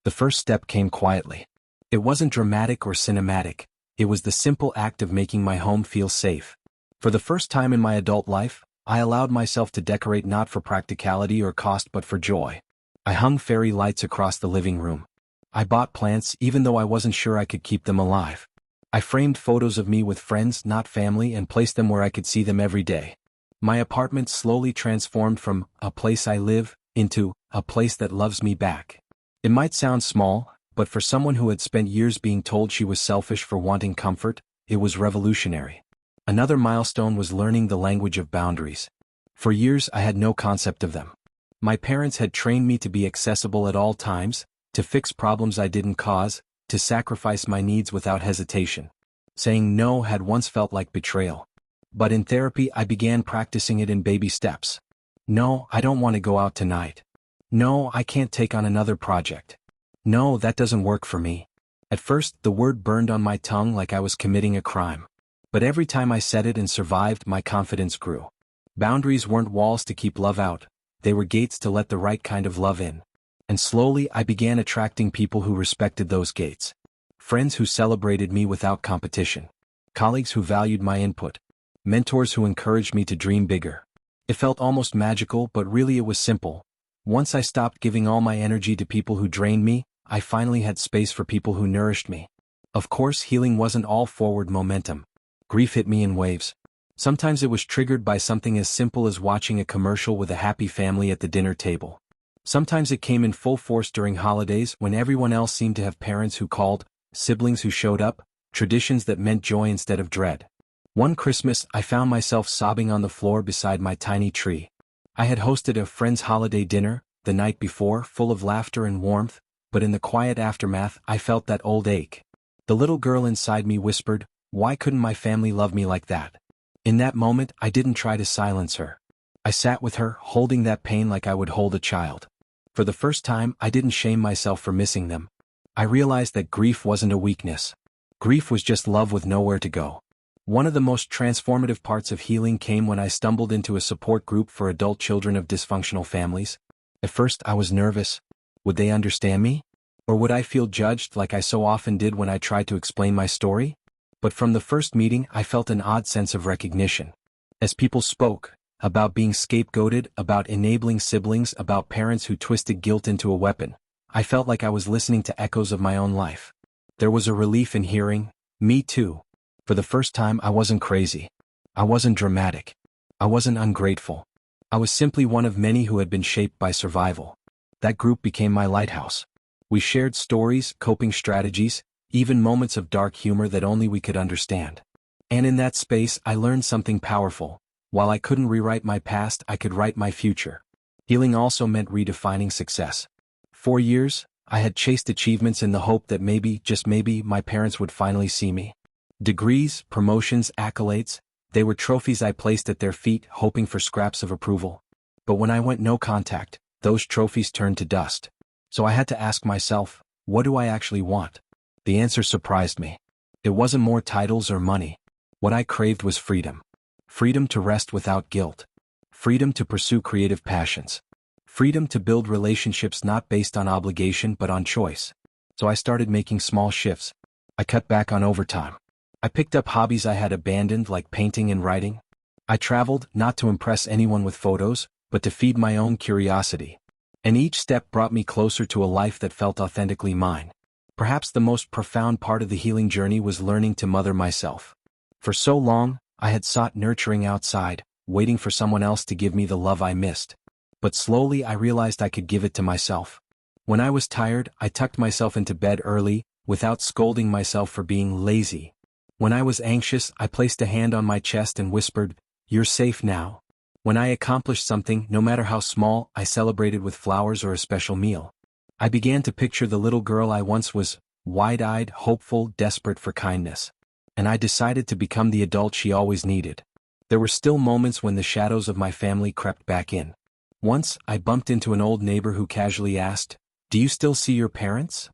The first step came quietly. It wasn't dramatic or cinematic, it was the simple act of making my home feel safe. For the first time in my adult life, I allowed myself to decorate not for practicality or cost but for joy. I hung fairy lights across the living room. I bought plants even though I wasn't sure I could keep them alive. I framed photos of me with friends, not family, and placed them where I could see them every day. My apartment slowly transformed from a place I live into a place that loves me back. It might sound small, but for someone who had spent years being told she was selfish for wanting comfort, it was revolutionary. Another milestone was learning the language of boundaries. For years I had no concept of them. My parents had trained me to be accessible at all times, to fix problems I didn't cause, to sacrifice my needs without hesitation. Saying no had once felt like betrayal. But in therapy I began practicing it in baby steps. No, I don't want to go out tonight. No, I can't take on another project. No, that doesn't work for me. At first, the word burned on my tongue like I was committing a crime. But every time I said it and survived, my confidence grew. Boundaries weren't walls to keep love out, they were gates to let the right kind of love in. And slowly I began attracting people who respected those gates. Friends who celebrated me without competition. Colleagues who valued my input. Mentors who encouraged me to dream bigger. It felt almost magical, but really it was simple. Once I stopped giving all my energy to people who drained me, I finally had space for people who nourished me. Of course, healing wasn't all forward momentum. Grief hit me in waves. Sometimes it was triggered by something as simple as watching a commercial with a happy family at the dinner table. Sometimes it came in full force during holidays when everyone else seemed to have parents who called, siblings who showed up, traditions that meant joy instead of dread. One Christmas, I found myself sobbing on the floor beside my tiny tree. I had hosted a friend's holiday dinner the night before, full of laughter and warmth, but in the quiet aftermath I felt that old ache. The little girl inside me whispered, "Why couldn't my family love me like that?" In that moment, I didn't try to silence her. I sat with her, holding that pain like I would hold a child. For the first time, I didn't shame myself for missing them. I realized that grief wasn't a weakness. Grief was just love with nowhere to go. One of the most transformative parts of healing came when I stumbled into a support group for adult children of dysfunctional families. At first, I was nervous. Would they understand me? Or would I feel judged like I so often did when I tried to explain my story? But from the first meeting, I felt an odd sense of recognition. As people spoke, about being scapegoated, about enabling siblings, about parents who twisted guilt into a weapon, I felt like I was listening to echoes of my own life. There was a relief in hearing, "Me too." For the first time, I wasn't crazy. I wasn't dramatic. I wasn't ungrateful. I was simply one of many who had been shaped by survival. That group became my lighthouse. We shared stories, coping strategies, even moments of dark humor that only we could understand. And in that space, I learned something powerful. While I couldn't rewrite my past, I could write my future. Healing also meant redefining success. For years, I had chased achievements in the hope that maybe, just maybe, my parents would finally see me. Degrees, promotions, accolades, they were trophies I placed at their feet, hoping for scraps of approval. But when I went no contact, those trophies turned to dust. So I had to ask myself, what do I actually want? The answer surprised me. It wasn't more titles or money. What I craved was freedom. Freedom to rest without guilt. Freedom to pursue creative passions. Freedom to build relationships not based on obligation but on choice. So I started making small shifts. I cut back on overtime. I picked up hobbies I had abandoned like painting and writing. I traveled, not to impress anyone with photos, but to feed my own curiosity. And each step brought me closer to a life that felt authentically mine. Perhaps the most profound part of the healing journey was learning to mother myself. For so long, I had sought nurturing outside, waiting for someone else to give me the love I missed. But slowly I realized I could give it to myself. When I was tired, I tucked myself into bed early, without scolding myself for being lazy. When I was anxious, I placed a hand on my chest and whispered, "You're safe now." When I accomplished something, no matter how small, I celebrated with flowers or a special meal. I began to picture the little girl I once was, wide-eyed, hopeful, desperate for kindness. And I decided to become the adult she always needed. There were still moments when the shadows of my family crept back in. Once, I bumped into an old neighbor who casually asked, "Do you still see your parents?"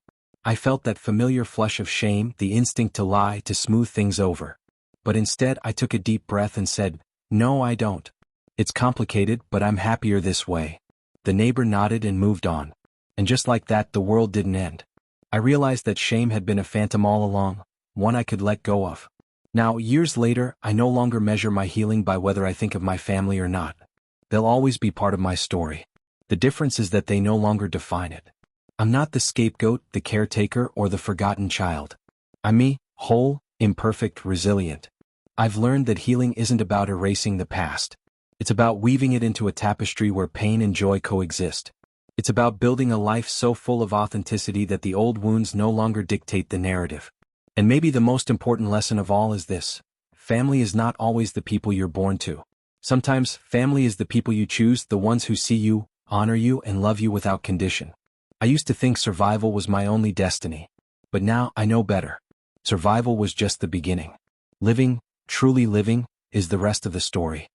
I felt that familiar flush of shame, the instinct to lie, to smooth things over. But instead I took a deep breath and said, "No, I don't. It's complicated, but I'm happier this way." The neighbor nodded and moved on. And just like that, the world didn't end. I realized that shame had been a phantom all along, one I could let go of. Now, years later, I no longer measure my healing by whether I think of my family or not. They'll always be part of my story. The difference is that they no longer define it. I'm not the scapegoat, the caretaker, or the forgotten child. I'm me, whole, imperfect, resilient. I've learned that healing isn't about erasing the past. It's about weaving it into a tapestry where pain and joy coexist. It's about building a life so full of authenticity that the old wounds no longer dictate the narrative. And maybe the most important lesson of all is this: family is not always the people you're born to. Sometimes, family is the people you choose, the ones who see you, honor you, and love you without condition. I used to think survival was my only destiny. But now I know better. Survival was just the beginning. Living, truly living, is the rest of the story.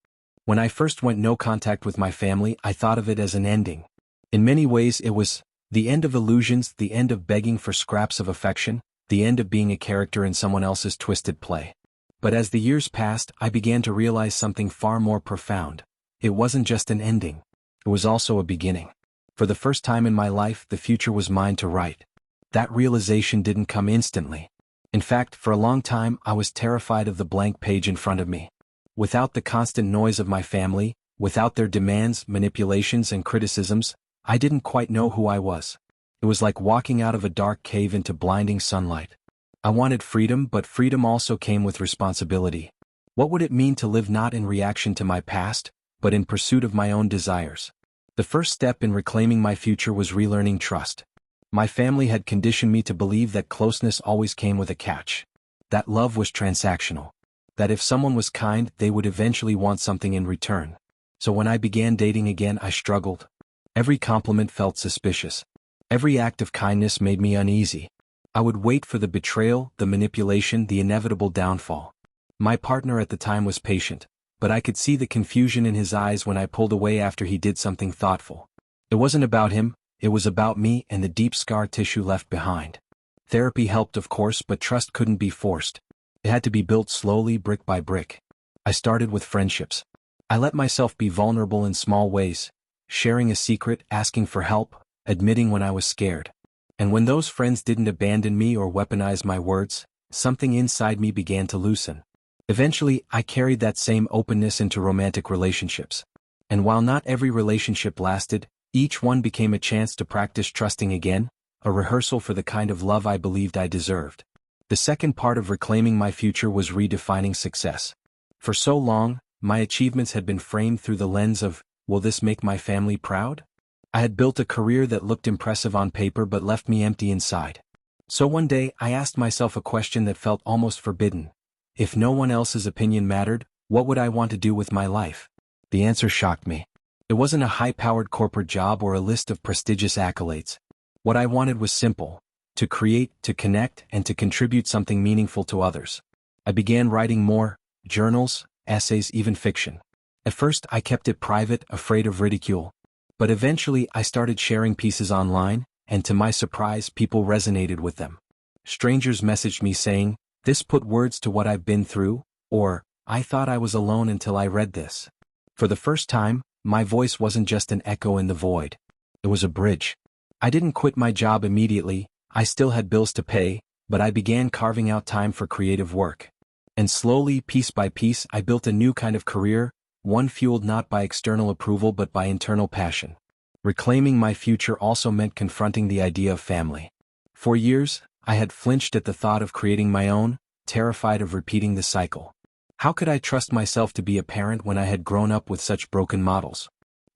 When I first went no contact with my family, I thought of it as an ending. In many ways it was the end of illusions, the end of begging for scraps of affection, the end of being a character in someone else's twisted play. But as the years passed, I began to realize something far more profound. It wasn't just an ending. It was also a beginning. For the first time in my life, the future was mine to write. That realization didn't come instantly. In fact, for a long time, I was terrified of the blank page in front of me. Without the constant noise of my family, without their demands, manipulations, and criticisms, I didn't quite know who I was. It was like walking out of a dark cave into blinding sunlight. I wanted freedom, but freedom also came with responsibility. What would it mean to live not in reaction to my past, but in pursuit of my own desires? The first step in reclaiming my future was relearning trust. My family had conditioned me to believe that closeness always came with a catch. That love was transactional. That if someone was kind, they would eventually want something in return. So when I began dating again, I struggled. Every compliment felt suspicious. Every act of kindness made me uneasy. I would wait for the betrayal, the manipulation, the inevitable downfall. My partner at the time was patient, but I could see the confusion in his eyes when I pulled away after he did something thoughtful. It wasn't about him, it was about me and the deep scar tissue left behind. Therapy helped, of course, but trust couldn't be forced. It had to be built slowly, brick by brick. I started with friendships. I let myself be vulnerable in small ways, sharing a secret, asking for help, admitting when I was scared. And when those friends didn't abandon me or weaponize my words, something inside me began to loosen. Eventually, I carried that same openness into romantic relationships. And while not every relationship lasted, each one became a chance to practice trusting again, a rehearsal for the kind of love I believed I deserved. The second part of reclaiming my future was redefining success. For so long, my achievements had been framed through the lens of, will this make my family proud? I had built a career that looked impressive on paper but left me empty inside. So one day, I asked myself a question that felt almost forbidden. If no one else's opinion mattered, what would I want to do with my life? The answer shocked me. It wasn't a high-powered corporate job or a list of prestigious accolades. What I wanted was simple: to create, to connect, and to contribute something meaningful to others. I began writing more: journals, essays, even fiction. At first, I kept it private, afraid of ridicule. But eventually, I started sharing pieces online, and to my surprise, people resonated with them. Strangers messaged me saying, "This put words to what I've been through," or, "I thought I was alone until I read this." For the first time, my voice wasn't just an echo in the void. It was a bridge. I didn't quit my job immediately. I still had bills to pay, but I began carving out time for creative work. And slowly, piece by piece, I built a new kind of career, one fueled not by external approval but by internal passion. Reclaiming my future also meant confronting the idea of family. For years, I had flinched at the thought of creating my own, terrified of repeating the cycle. How could I trust myself to be a parent when I had grown up with such broken models?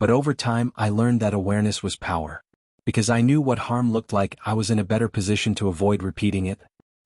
But over time I learned that awareness was power. Because I knew what harm looked like, I was in a better position to avoid repeating it.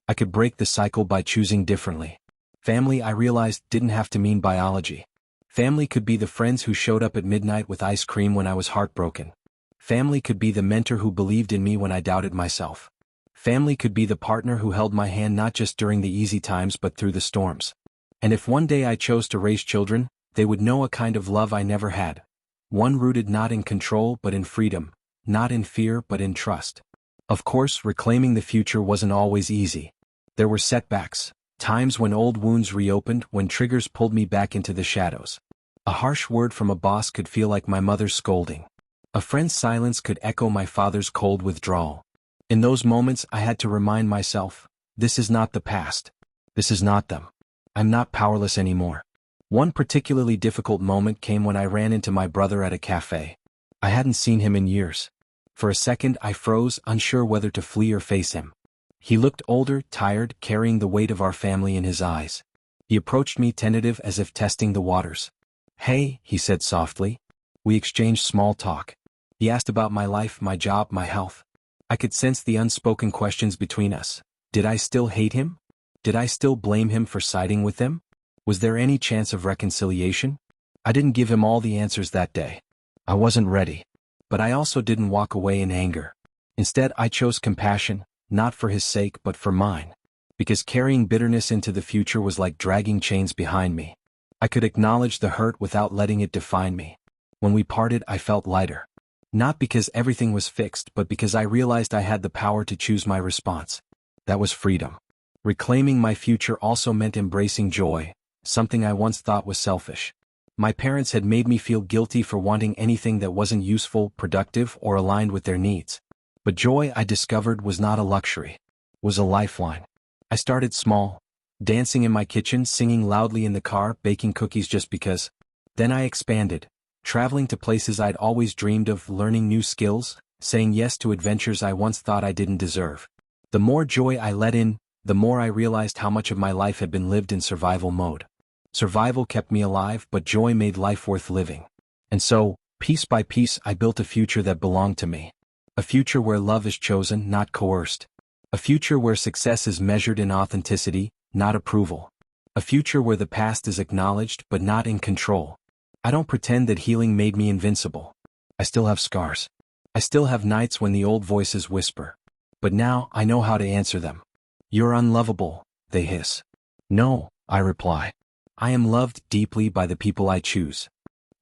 I could break the cycle by choosing differently. Family, I realized, didn't have to mean biology. Family could be the friends who showed up at midnight with ice cream when I was heartbroken. Family could be the mentor who believed in me when I doubted myself. Family could be the partner who held my hand not just during the easy times but through the storms. And if one day I chose to raise children, they would know a kind of love I never had. One rooted not in control but in freedom, not in fear but in trust. Of course, reclaiming the future wasn't always easy. There were setbacks, times when old wounds reopened, when triggers pulled me back into the shadows. A harsh word from a boss could feel like my mother's scolding. A friend's silence could echo my father's cold withdrawal. In those moments I had to remind myself, this is not the past. This is not them. I'm not powerless anymore. One particularly difficult moment came when I ran into my brother at a cafe. I hadn't seen him in years. For a second I froze, unsure whether to flee or face him. He looked older, tired, carrying the weight of our family in his eyes. He approached me tentative, as if testing the waters. "Hey," he said softly. We exchanged small talk. He asked about my life, my job, my health. I could sense the unspoken questions between us. Did I still hate him? Did I still blame him for siding with them? Was there any chance of reconciliation? I didn't give him all the answers that day. I wasn't ready. But I also didn't walk away in anger. Instead, I chose compassion, not for his sake but for mine. Because carrying bitterness into the future was like dragging chains behind me. I could acknowledge the hurt without letting it define me. When we parted, I felt lighter. Not because everything was fixed, but because I realized I had the power to choose my response. That was freedom. Reclaiming my future also meant embracing joy, something I once thought was selfish. My parents had made me feel guilty for wanting anything that wasn't useful, productive, or aligned with their needs. But joy, I discovered, was not a luxury. Was a lifeline. I started small. Dancing in my kitchen, singing loudly in the car, baking cookies just because. Then I expanded. Traveling to places I'd always dreamed of, learning new skills, saying yes to adventures I once thought I didn't deserve. The more joy I let in, the more I realized how much of my life had been lived in survival mode. Survival kept me alive, but joy made life worth living. And so, piece by piece, I built a future that belonged to me. A future where love is chosen, not coerced. A future where success is measured in authenticity, not approval. A future where the past is acknowledged but not in control. I don't pretend that healing made me invincible. I still have scars. I still have nights when the old voices whisper. But now I know how to answer them. "You're unlovable," they hiss. "No," I reply. "I am loved deeply by the people I choose.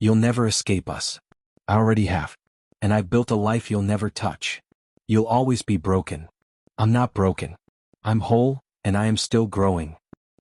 You'll never escape us. I already have. And I've built a life you'll never touch. You'll always be broken. I'm not broken. I'm whole, and I am still growing."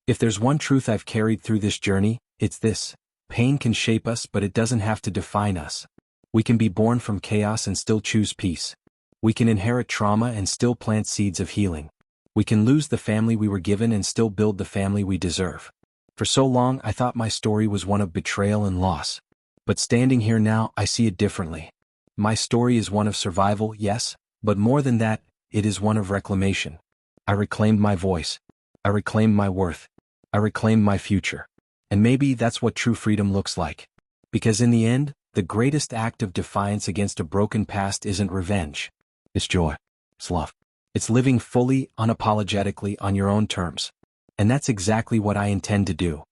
If there's one truth I've carried through this journey, it's this. Pain can shape us, but it doesn't have to define us. We can be born from chaos and still choose peace. We can inherit trauma and still plant seeds of healing. We can lose the family we were given and still build the family we deserve. For so long, I thought my story was one of betrayal and loss. But standing here now, I see it differently. My story is one of survival, yes, but more than that, it is one of reclamation. I reclaimed my voice. I reclaimed my worth. I reclaimed my future. And maybe that's what true freedom looks like. Because in the end, the greatest act of defiance against a broken past isn't revenge. It's joy. It's love. It's living fully, unapologetically, on your own terms. And that's exactly what I intend to do.